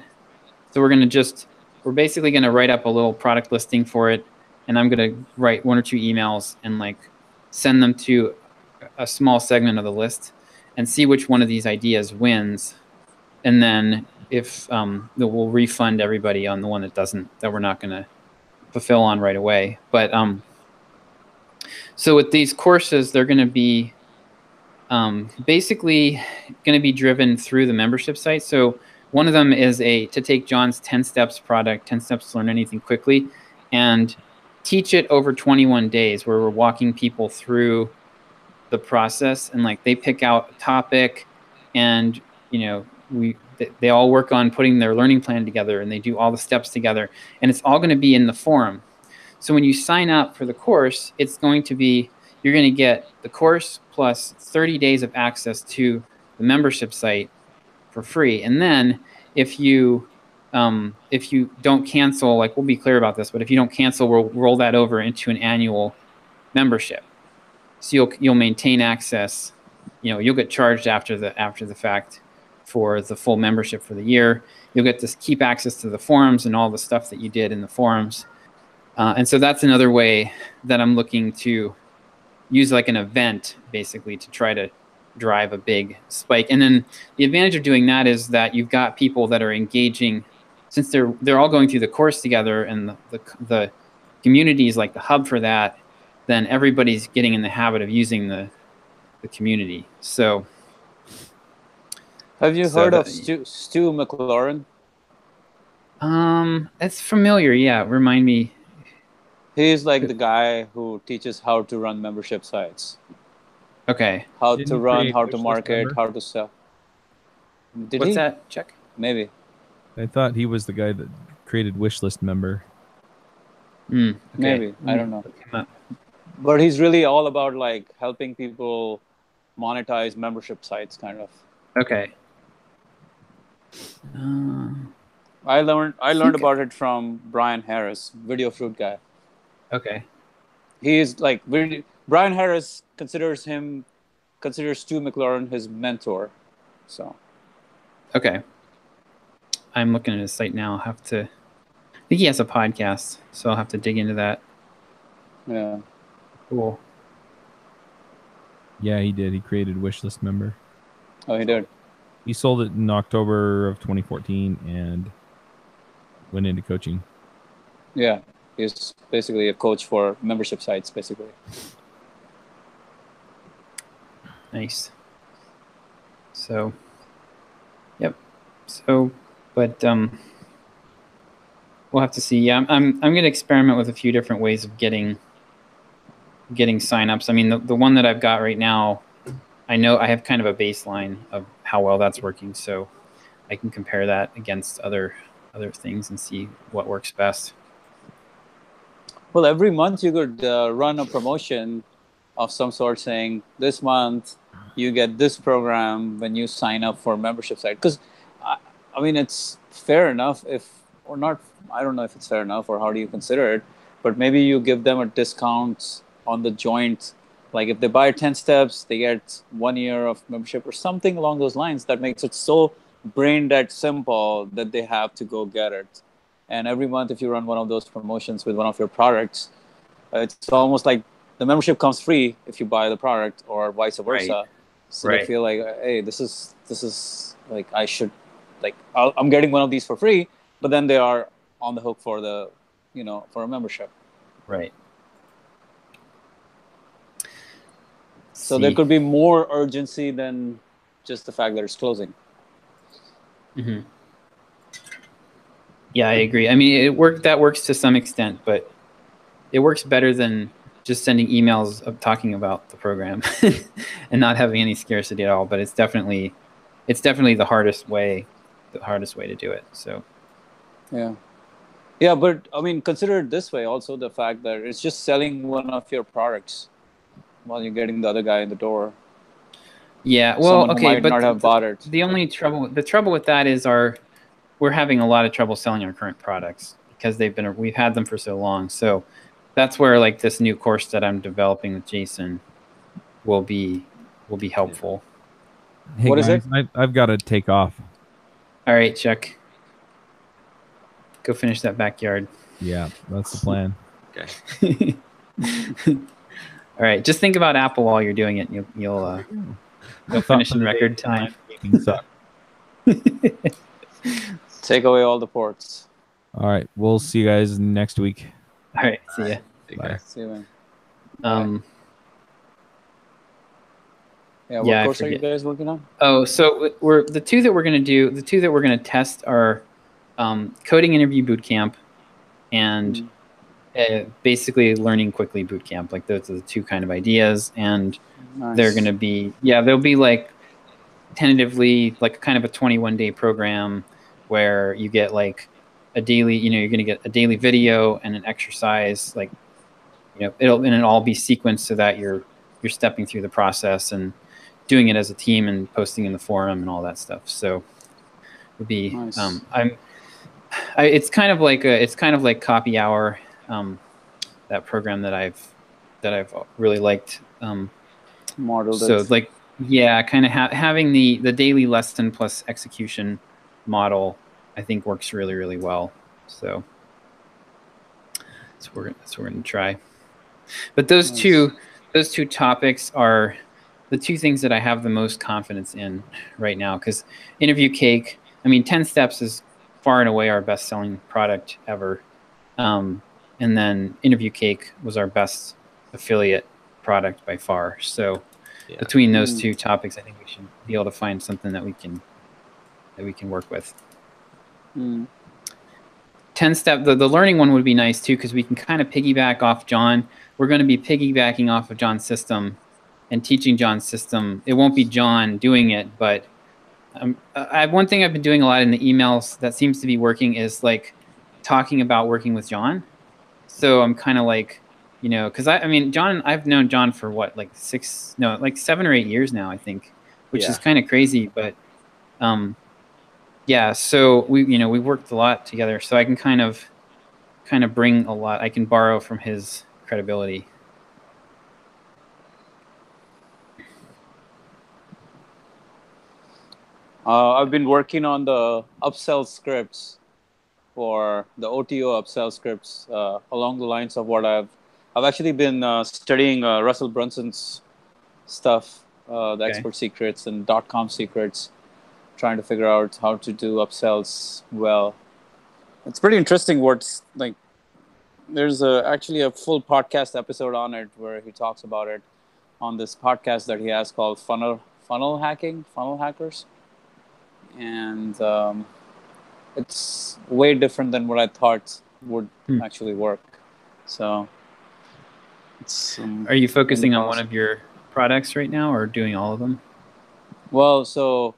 So we're basically going to write up a little product listing for it, and I'm going to write 1 or 2 emails and send them to a small segment of the list and see which one of these ideas wins. And then if we'll refund everybody on the one that we're not going to fulfill on right away. But so with these courses, they're going to be basically going to be driven through the membership site. So one of them is to take John's 10 steps product, 10 steps to learn anything quickly, and teach it over 21 days, where we're walking people through the process, and they pick out a topic, and they all work on putting their learning plan together, and they do all the steps together, and it's all going to be in the forum. So when you sign up for the course, you're going to get the course plus 30 days of access to the membership site for free. And then if you don't cancel, we'll be clear about this, but if you don't cancel, we'll roll that over into an annual membership. So you'll maintain access. You'll get charged after the fact for the full membership for the year. You'll get to keep access to the forums and all the stuff that you did in the forums. And so that's another way that I'm looking to use an event, basically, to try to drive a big spike. And then the advantage of doing that is that you've got people that are engaging, since they're all going through the course together, and the community is the hub for that. Then everybody's getting in the habit of using the community. So, have you heard of Stu McLaurin? It's familiar. Yeah, remind me. He's the guy who teaches how to run membership sites. Okay. How to run, how to market, how to sell. What's that, Chuck? Maybe. I thought he was the guy that created Wishlist Member. Okay. Maybe. I don't know. But he's really all about helping people monetize membership sites, kind of. Okay. I learned about it from Brian Harris, Video Fruit guy. Okay. He is Brian Harris considers Stu McLaurin his mentor. So. Okay. I'm looking at his site now. I think he has a podcast, so I'll have to dig into that. Yeah. Cool. Yeah, he did. He created Wishlist Member. Oh, he did. He sold it in October of 2014 and went into coaching. Yeah. He's basically a coach for membership sites, basically. Nice. So, yep. So, but we'll have to see. Yeah, I'm going to experiment with a few different ways of getting signups. I mean, the one that I've got right now, I know I have kind of a baseline of how well that's working, so I can compare that against other things and see what works best. Well, every month you could run a promotion of some sort, saying this month you get this program when you sign up for a membership site. Because I mean, it's fair enough or not. I don't know if it's fair enough, or how do you consider it? But maybe you give them a discount on the joint. If they buy 10 steps, they get 1 year of membership or something along those lines that makes it so brain dead simple that they have to go get it. And every month, if you run one of those promotions with one of your products, it's almost like the membership comes free if you buy the product, or vice versa. Right. So they feel hey, this is I should, I'm getting one of these for free, but then they are on the hook for for a membership. Right. So there could be more urgency than just the fact that it's closing. Mm-hmm. Yeah, I agree. I mean, that works to some extent, but it works better than just sending emails of talking about the program and not having any scarcity at all. But it's definitely the hardest way the hardest way to do it. So Yeah, but I mean, consider it this way also, the fact that it's just selling one of your products while you're getting the other guy in the door. yeah, well, Someone who okay, might but not have bought it. the trouble with that is we're having a lot of trouble selling our current products because we've had them for so long. So that's where like this new course that I'm developing with Jason will be helpful. Hey What is guys, I've got to take off. All right, Chuck. Go finish that backyard. Yeah, that's the plan. Okay. All right, just think about Apple while you're doing it. You'll finish in record time. Suck. Take away all the ports. All right, we'll see you guys next week. All right, see ya. Take Bye. care. See you, man. What Yeah, I course are you forget. guys working on? Oh, so the two that we're gonna test are coding interview bootcamp and basically learning quickly bootcamp. Like those are the two kind of ideas, and Nice. they're gonna be they'll be like tentatively like kind of a 21-day program where you get like a daily, you're gonna get a daily video and an exercise, like it'll all be sequenced so that you're stepping through the process and doing it as a team and posting in the forum and all that stuff. So it'll be Nice. it's kind of like Copy Hour, that program that I've really liked. Modeled So it. like kind of having the daily lesson plus execution model, I think works really, really well. So that's what we're going to try. But those two topics are the two things that I have the most confidence in right now, because Interview Cake, 10 Steps is far and away our best selling product ever. And then Interview Cake was our best affiliate product by far. So between those two topics, I think we should be able to find something that we can work with. 10-step, the learning one would be nice too, because we can kind of piggyback off John. We're going to be piggybacking off of John's system and teaching John's system. It won't be John doing it, but one thing I've been doing a lot in the emails that seems to be working is like talking about working with John. So I'm kind of like, because John, I've known John for what, like 7 or 8 years now, I think, which is kind of crazy. But so we worked a lot together. So I can kind of bring a lot. I can borrow from his credibility. I've been working on the upsell scripts for the OTO upsell scripts along the lines of what I've actually been studying Russell Brunson's stuff, the expert secrets and .com secrets, trying to figure out how to do upsells well. It's pretty interesting what's like. There's actually a full podcast episode on it where he talks about it on this podcast that he has called Funnel Hackers. And it's way different than what I thought would actually work. So it's. Are you focusing on one of your products right now, or doing all of them? Well, so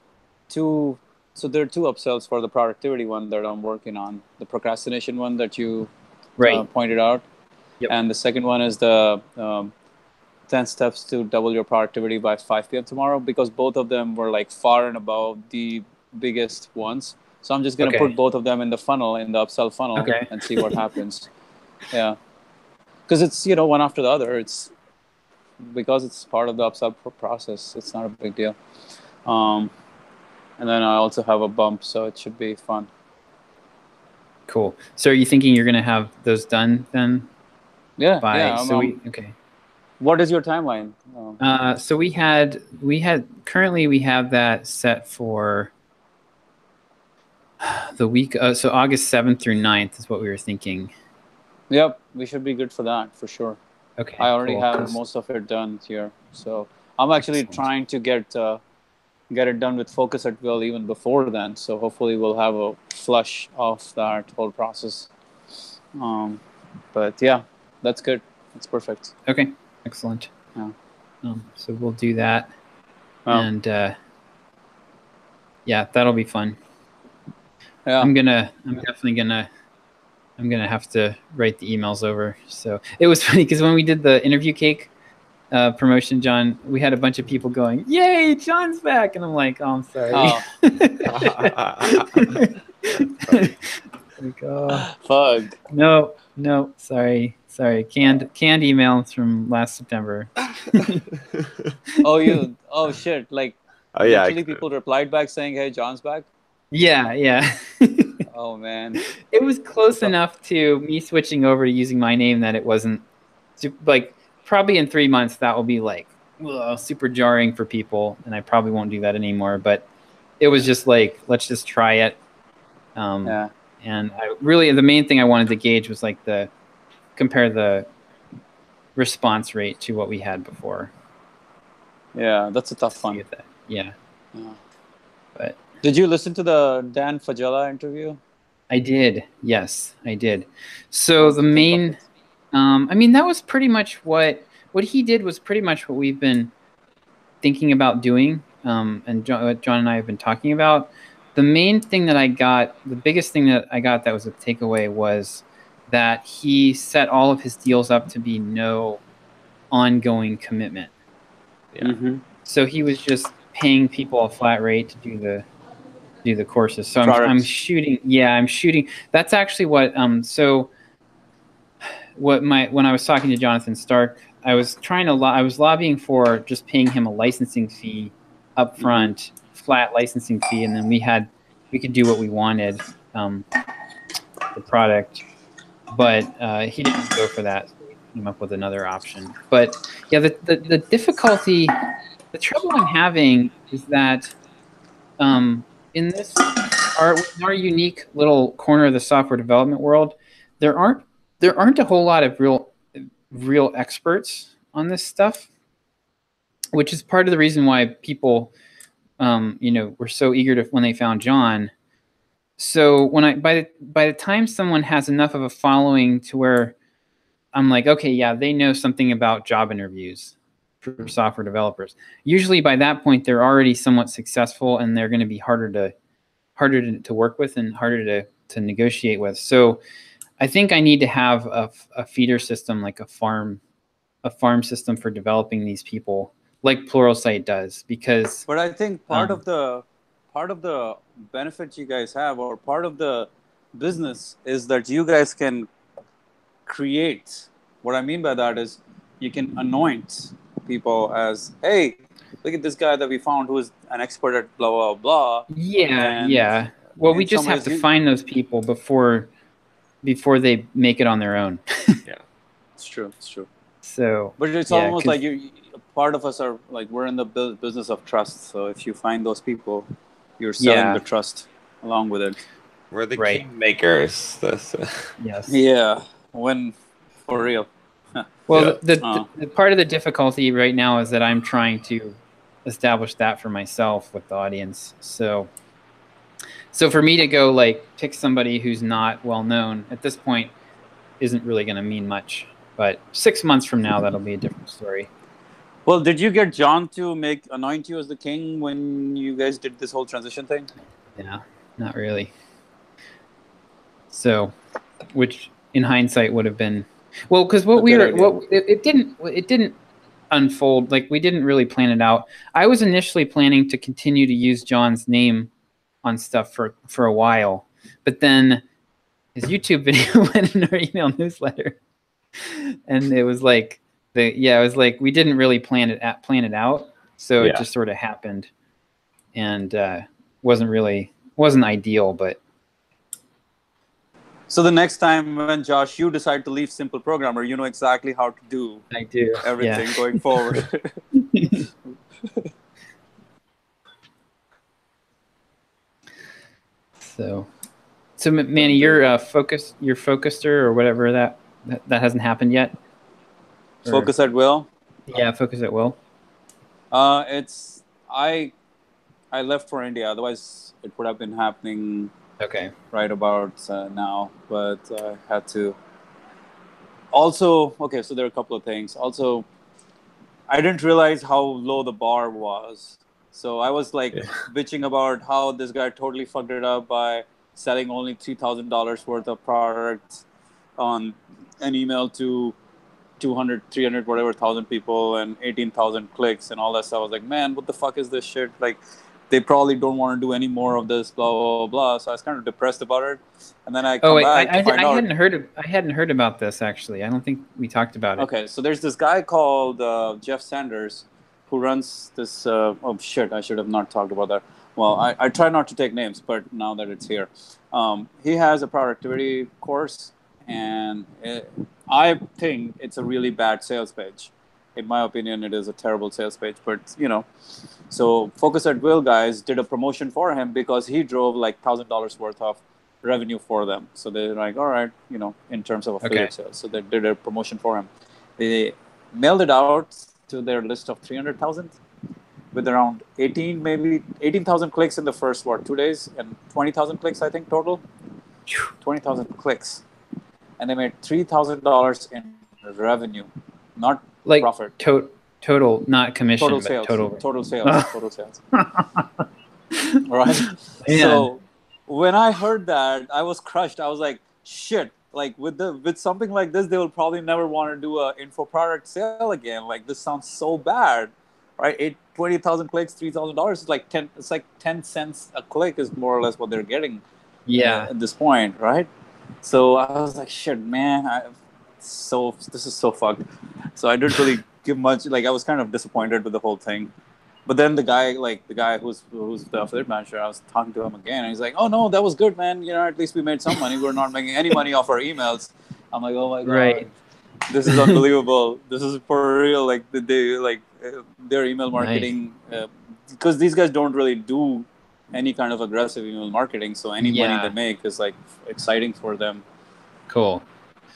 there are two upsells for the productivity one that I'm working on. The procrastination one that you pointed out, and the second one is the 10 steps to double your productivity by 5 p.m. tomorrow, because both of them were like far and above the biggest ones. So I'm just going to put both of them in the funnel, in the upsell funnel, and see what happens. Yeah. Because it's, one after the other. It's because it's part of the upsell process. It's not a big deal. And then I also have a bump, so it should be fun. Cool. So are you thinking you're going to have those done then? Yeah. What is your timeline? So we have that set for the week. So August 7th through 9th is what we were thinking. Yep. We should be good for that, for sure. Okay. I already have most of it done here. So I'm actually trying to get it done with Focus at Will even before then. So hopefully we'll have a flush of that whole process. But yeah, that's good. That's perfect. Okay. Excellent. Yeah. So we'll do that. And that'll be fun. Yeah. I'm definitely gonna have to write the emails over. So it was funny because when we did the interview cake promotion, John, we had a bunch of people going, "Yay, John's back!" And I'm like, "Oh, I'm sorry." Oh. Like, oh, Fuck. no, sorry. Canned emails from last September. Oh shit! Like, Oh yeah, literally, people replied back saying, "Hey, John's back." Yeah. Oh man. It was close enough to me switching over to using my name that it wasn't like, probably in 3 months that will be like, ugh, super jarring for people, and I probably won't do that anymore. But it was just like, let's just try it. Yeah. And the main thing I wanted to gauge was like compare the response rate to what we had before. Yeah, that's a tough See one. if that, yeah. But Did you listen to the Dan Fagella interview? I did. Yes, I did. So the main, I mean, that was pretty much what he did was pretty much what we've been thinking about doing, and what John and I have been talking about. The main thing that I got, the biggest thing that I got that was a takeaway was that he set all of his deals up to be no ongoing commitment. Yeah. Mm-hmm. So he was just paying people a flat rate to do the courses. So I'm shooting. That's actually what so when I was talking to Jonathan Stark, I was I was lobbying for just paying him a licensing fee up front, flat licensing fee, and then we could do what we wanted, the product. But he didn't go for that. So we came up with another option. But yeah, the difficulty, the trouble I'm having is that in our unique little corner of the software development world, there aren't a whole lot of real experts on this stuff, which is part of the reason why people were so eager to when they found John. So by the time someone has enough of a following to where I'm like, okay, yeah, they know something about job interviews for software developers. Usually by that point they're already somewhat successful, and they're going to be harder to work with and harder to negotiate with. So I think I need to have a feeder system, like a farm system for developing these people, like Pluralsight does. Because But I think part of the benefit you guys have, or part of the business, is that you guys can create. What I mean by that is you can anoint people as, hey, look at this guy that we found who is an expert at blah blah blah. Yeah. Well, we just have to find those people before they make it on their own. Yeah, it's true. So, but it's almost like part of us are like, we're in the business of trust. So if you find those people, you're selling the trust along with it. We're the kingmakers. Yes. Yeah. When for real. Well, the part of the difficulty right now is that I'm trying to establish that for myself with the audience. So for me to go like pick somebody who's not well known at this point isn't really going to mean much. But 6 months from now, that'll be a different story. Well, did you get John to anoint you as the king when you guys did this whole transition thing? Yeah, not really. So, which in hindsight would have been, well, because it didn't unfold. Like, we didn't really plan it out. I was initially planning to continue to use John's name on stuff for a while, but then his YouTube video went in our email newsletter, and it was like we didn't really plan it out, so it just sort of happened, and wasn't ideal, but. So the next time when Josh, you decide to leave Simple Programmer, you know exactly how to do. I do everything going forward. So Manny, you're Focuster or whatever that hasn't happened yet. Focus at Will. Yeah, Focus at Will. It's I left for India. Otherwise, it would have been happening. Okay. Right about now, but I had to. Also, okay, so there are a couple of things. Also, I didn't realize how low the bar was. So I was like bitching about how this guy totally fucked it up by selling only $3,000 worth of products on an email to 200, 300, whatever thousand people and 18,000 clicks and all that stuff. I was like, man, what the fuck is this shit? Like, they probably don't want to do any more of this, blah, blah, blah, blah. So I was kind of depressed about it. And then I come back to find out. I hadn't heard about this, actually. I don't think we talked about it. Okay, so there's this guy called Jeff Sanders who runs this. Oh, shit, I should have not talked about that. Well, I try not to take names, but now that it's here. He has a productivity course, and I think it's a really bad sales page. In my opinion, it is a terrible sales page, but so Focus at Will guys did a promotion for him because he drove like $1,000 worth of revenue for them. So they're like, all right, in terms of affiliate sales. So they did a promotion for him. They mailed it out to their list of 300,000 with around 18,000 clicks in the first 2 days and 20,000 clicks, I think, total. 20,000 clicks. And they made $3,000 in revenue, not like profit. Total, not commission, total but sales. total sales. Total sales. Right? Man. So when I heard that, I was crushed. I was like, shit. Like with something like this, they will probably never want to do a info product sale again. Like, this sounds so bad, right? 20,000 clicks, $3,000 is like 10. It's like 10 cents a click is more or less what they're getting. Yeah. At this point, right? So I was like, shit, man. This is so fucked. So I didn't really give much. Like, I was kind of disappointed with the whole thing. But then the guy who's the affiliate manager, I was talking to him again, and he's like, "Oh no, that was good, man. At least we made some money. We're not making any money off our emails." I'm like, "Oh my god, right. This is unbelievable. This is for real." Like their email marketing, because these guys don't really do any kind of aggressive email marketing, so any money they make is like exciting for them. Cool.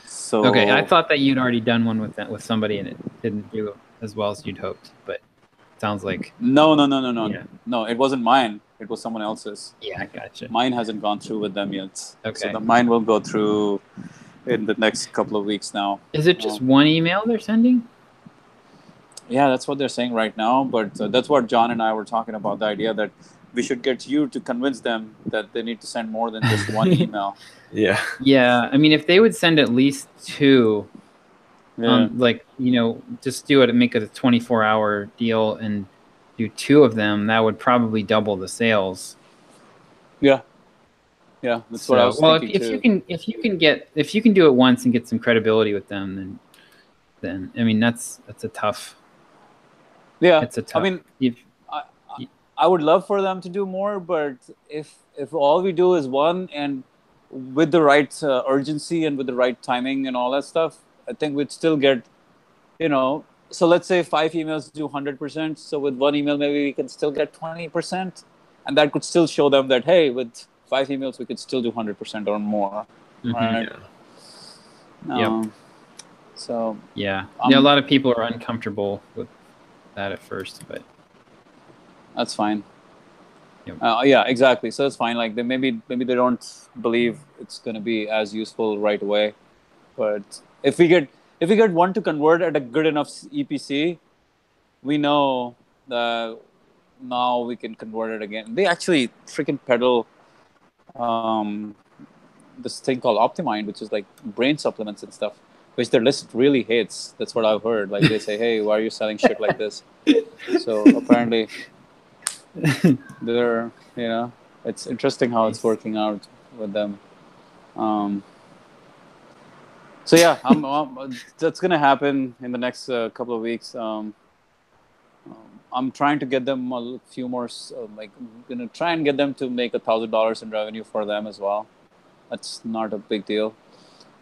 So okay, I thought that you'd already done one with somebody, and it didn't do as well as you'd hoped, but. Sounds like no. No, it wasn't mine. It was someone else's. Yeah, gotcha. Mine hasn't gone through with them yet. Okay. So mine will go through in the next couple of weeks now. Is it just one email they're sending? Yeah, that's what they're saying right now. But that's what John and I were talking about, the idea that we should get you to convince them that they need to send more than just one email. Yeah. Yeah. I mean, if they would send at least two, just do it and make it a 24-hour deal and do two of them, that would probably double the sales. Yeah. Yeah, that's what I was thinking too. If you can do it once and get some credibility with them, then I mean that's a tough. Yeah, it's a tough. I mean, I would love for them to do more, but if all we do is one, and with the right urgency and with the right timing and all that stuff, I think we'd still get, so let's say 5 emails do 100%. So with one email, maybe we can still get 20%. And that could still show them that, hey, with 5 emails, we could still do 100% or more. Mm-hmm. Right? Yeah. So. Yeah. A lot of people are uncomfortable with that at first, but. That's fine. Yep. Yeah, exactly. So it's fine. Like maybe they don't believe it's going to be as useful right away. But if we get one to convert at a good enough EPC, we know that now we can convert it again. They actually freaking peddle this thing called Optimind, which is like brain supplements and stuff, which their list really hates. That's what I've heard. Like they say, hey, why are you selling shit like this? So apparently they're, it's interesting how it's working out with them. So yeah, that's gonna happen in the next couple of weeks. I'm trying to get them a few more. I'm gonna try and get them to make $1,000 in revenue for them as well. That's not a big deal,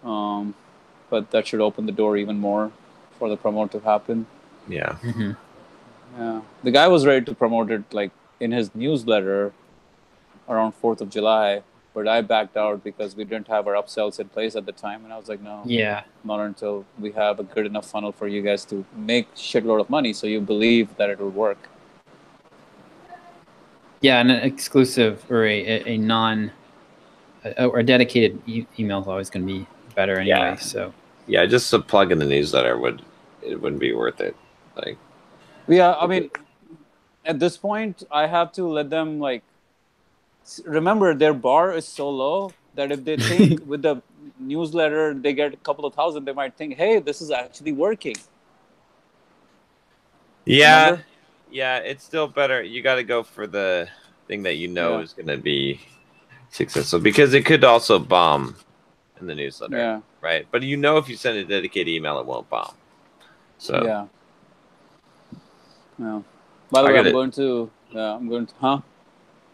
but that should open the door even more for the promote to happen. Yeah. Mm-hmm. Yeah. The guy was ready to promote it like in his newsletter around 4th of July. But I backed out because we didn't have our upsells in place at the time. And I was like, no, not until we have a good enough funnel for you guys to make shitload of money so you believe that it will work. Yeah, an exclusive or a non or a dedicated email is always going to be better anyway. Yeah. So yeah, just a plug in the newsletter wouldn't be worth it. Like, yeah, I mean, at this point, I have to let them remember, their bar is so low that if they think with the newsletter they get a couple of thousand, they might think, hey, this is actually working. Yeah, Remember? yeah, it's still better. You got to go for the thing that you know Yeah. is going to be successful, because it could also bomb in the newsletter, Yeah. right? But you know, if you send a dedicated email, it won't bomb. So Yeah. Yeah. By the I way, gotta- I'm going to, huh?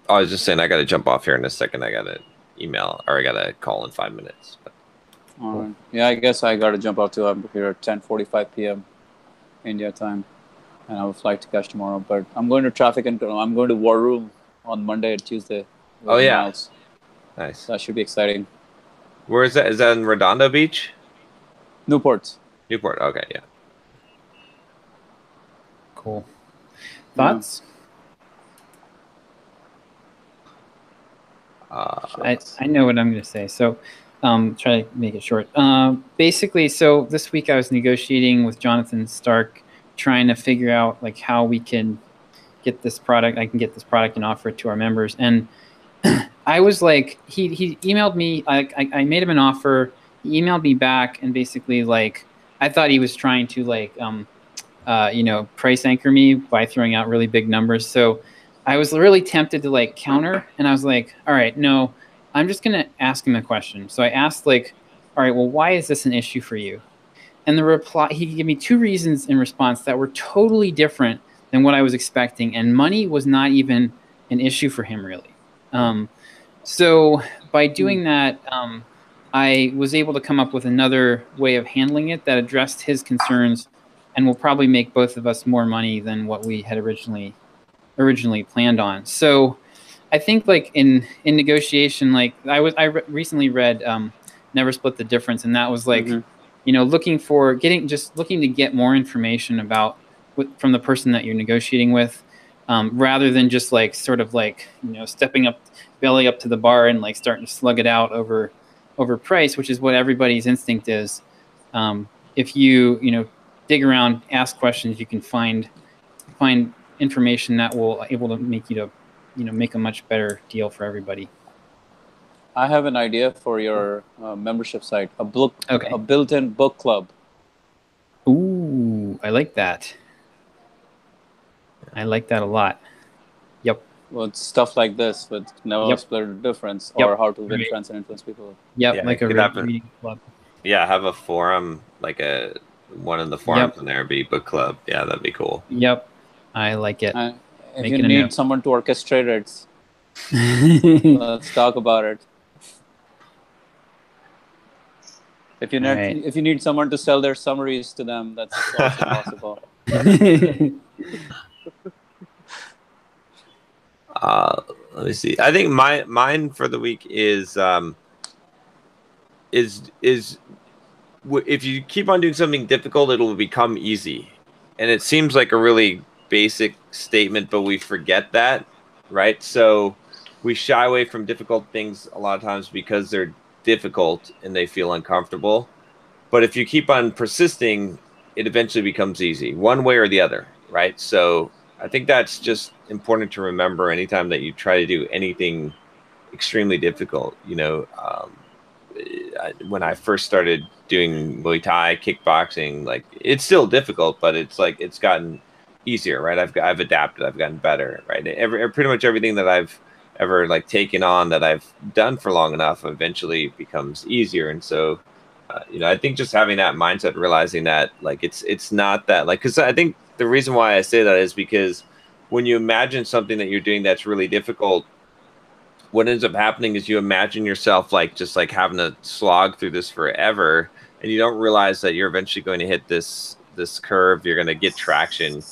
I was just saying, I got to jump off here in a second. I got to email, or I got to call in 5 minutes. But All right. Yeah, I guess I got to jump out too. I'm here at 10:45 p.m. India time, and I have a flight to catch tomorrow. But I'm going to traffic and I'm going to War Room on Monday and Tuesday. with Oh, yeah. Miles. nice. That should be exciting. Where is that? Is that in Redondo Beach? Newport. Newport. Okay, yeah. Cool. Thoughts? I know what I'm going to say. So try to make it short. Basically, so this week I was negotiating with Jonathan Stark, trying to figure out like how we can get this product. I can get this product and offer it to our members. And I was like, he emailed me. I made him an offer. He emailed me back, and basically like I thought he was trying to like price anchor me by throwing out really big numbers. So I was really tempted to like counter, and I was like, all right, no, I'm just gonna ask him a question. So I asked like, all right, well, why is this an issue for you? And the reply, he gave me two reasons in response that were totally different than what I was expecting, and money was not even an issue for him really. So by doing that, I was able to come up with another way of handling it that addressed his concerns, and will probably make both of us more money than what we had originally planned on. So I think like in negotiation, like recently read Never Split the Difference, and that was like looking to get more information about from the person that you're negotiating with, rather than just like sort of like stepping up belly up to the bar and like starting to slug it out over price, which is what everybody's instinct is. If you dig around, ask questions, you can find information that will able to make you to make a much better deal for everybody. I have an idea for your membership site. A Okay. built-in book club. Ooh, I like that. I like that a lot. Yep. With stuff like this, with Never Split the Difference, Yep. or how to win Right. friends and influence people. Yep, Yeah, like it a could happen. reading club. Yeah, have a forum, like one of the forums in there be book club. Yeah, that'd be cool. Yep, I like it. If Making you a need note. someone to orchestrate it, let's talk about it. If you need Right. if you need someone to sell their summaries to them, that's also possible. Let me see. I think mine for the week is if you keep on doing something difficult, it'll become easy. And it seems like a really basic statement, but we forget that, right? So we shy away from difficult things a lot of times because they're difficult and they feel uncomfortable. But if you keep on persisting, it eventually becomes easy, one way or the other, right? So I think that's just important to remember anytime that you try to do anything extremely difficult. When I first started doing Muay Thai, kickboxing, like it's still difficult, but it's like it's gotten easier, right? I've adapted, I've gotten better, right? Pretty much everything that I've ever like taken on that I've done for long enough eventually becomes easier. And so I think just having that mindset, realizing that like it's not that, like, because I think the reason why I say that is because when you imagine something that you're doing that's really difficult, what ends up happening is you imagine yourself like just like having to slog through this forever, and you don't realize that you're eventually going to hit this curve. You're going to get traction.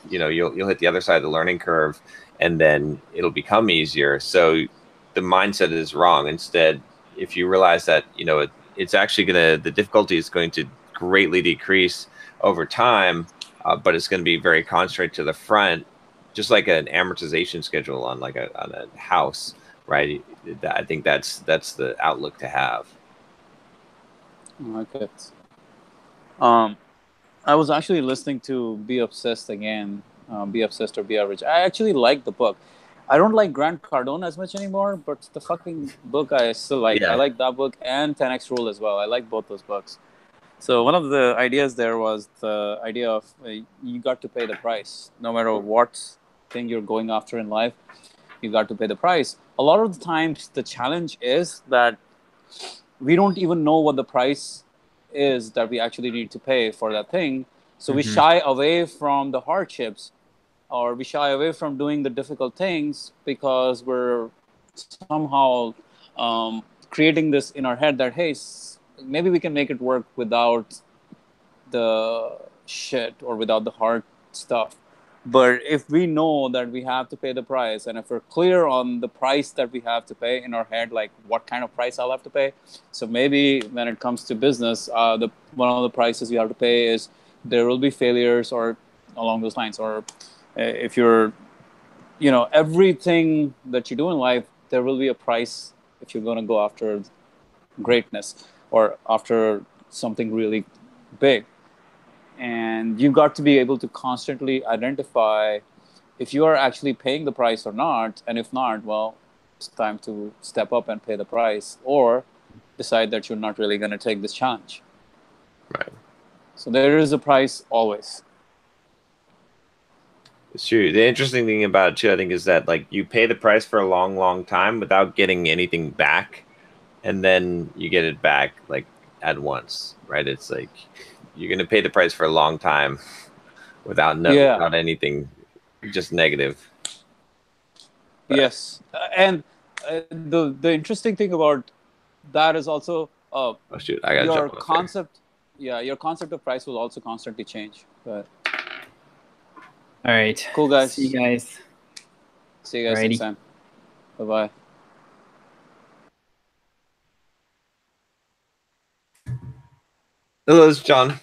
You'll hit the other side of the learning curve, and then it'll become easier. So the mindset is wrong. Instead, if you realize that it's actually the difficulty is going to greatly decrease over time, but it's going to be very concentrated to the front, just like an amortization schedule on a house, right? I think that's the outlook to have. Okay. I was actually listening to Be Obsessed again, Be Obsessed or Be Average. I actually like the book. I don't like Grant Cardone as much anymore, but the fucking book I still like. Yeah. I like that book and 10x Rule as well. I like both those books. So one of the ideas there was the idea of you got to pay the price. No matter what thing you're going after in life, you got to pay the price. A lot of the times, the challenge is that we don't even know what the price is that we actually need to pay for that thing. So we shy away from the hardships, or we shy away from doing the difficult things because we're somehow creating this in our head that, hey, maybe we can make it work without the shit or without the hard stuff. But if we know that we have to pay the price, and if we're clear on the price that we have to pay in our head, like what kind of price I'll have to pay. So maybe when it comes to business, the one of the prices you have to pay is there will be failures or along those lines. Or if you're, everything that you do in life, there will be a price if you're going to go after greatness or after something really big. And you've got to be able to constantly identify if you are actually paying the price or not. And if not, well, it's time to step up and pay the price, or decide that you're not really going to take this challenge. Right. So there is a price always. It's true. The interesting thing about it too, I think, is that like you pay the price for a long, long time without getting anything back, and then you get it back like at once, right? It's like you're gonna pay the price for a long time without without anything, just negative. But, yes, and the interesting thing about that is also oh shoot, I gotta your jump concept. Yeah, your concept of price will also constantly change. But All right. cool, guys. See you guys. See you guys next time. Bye bye. Hello, it's John.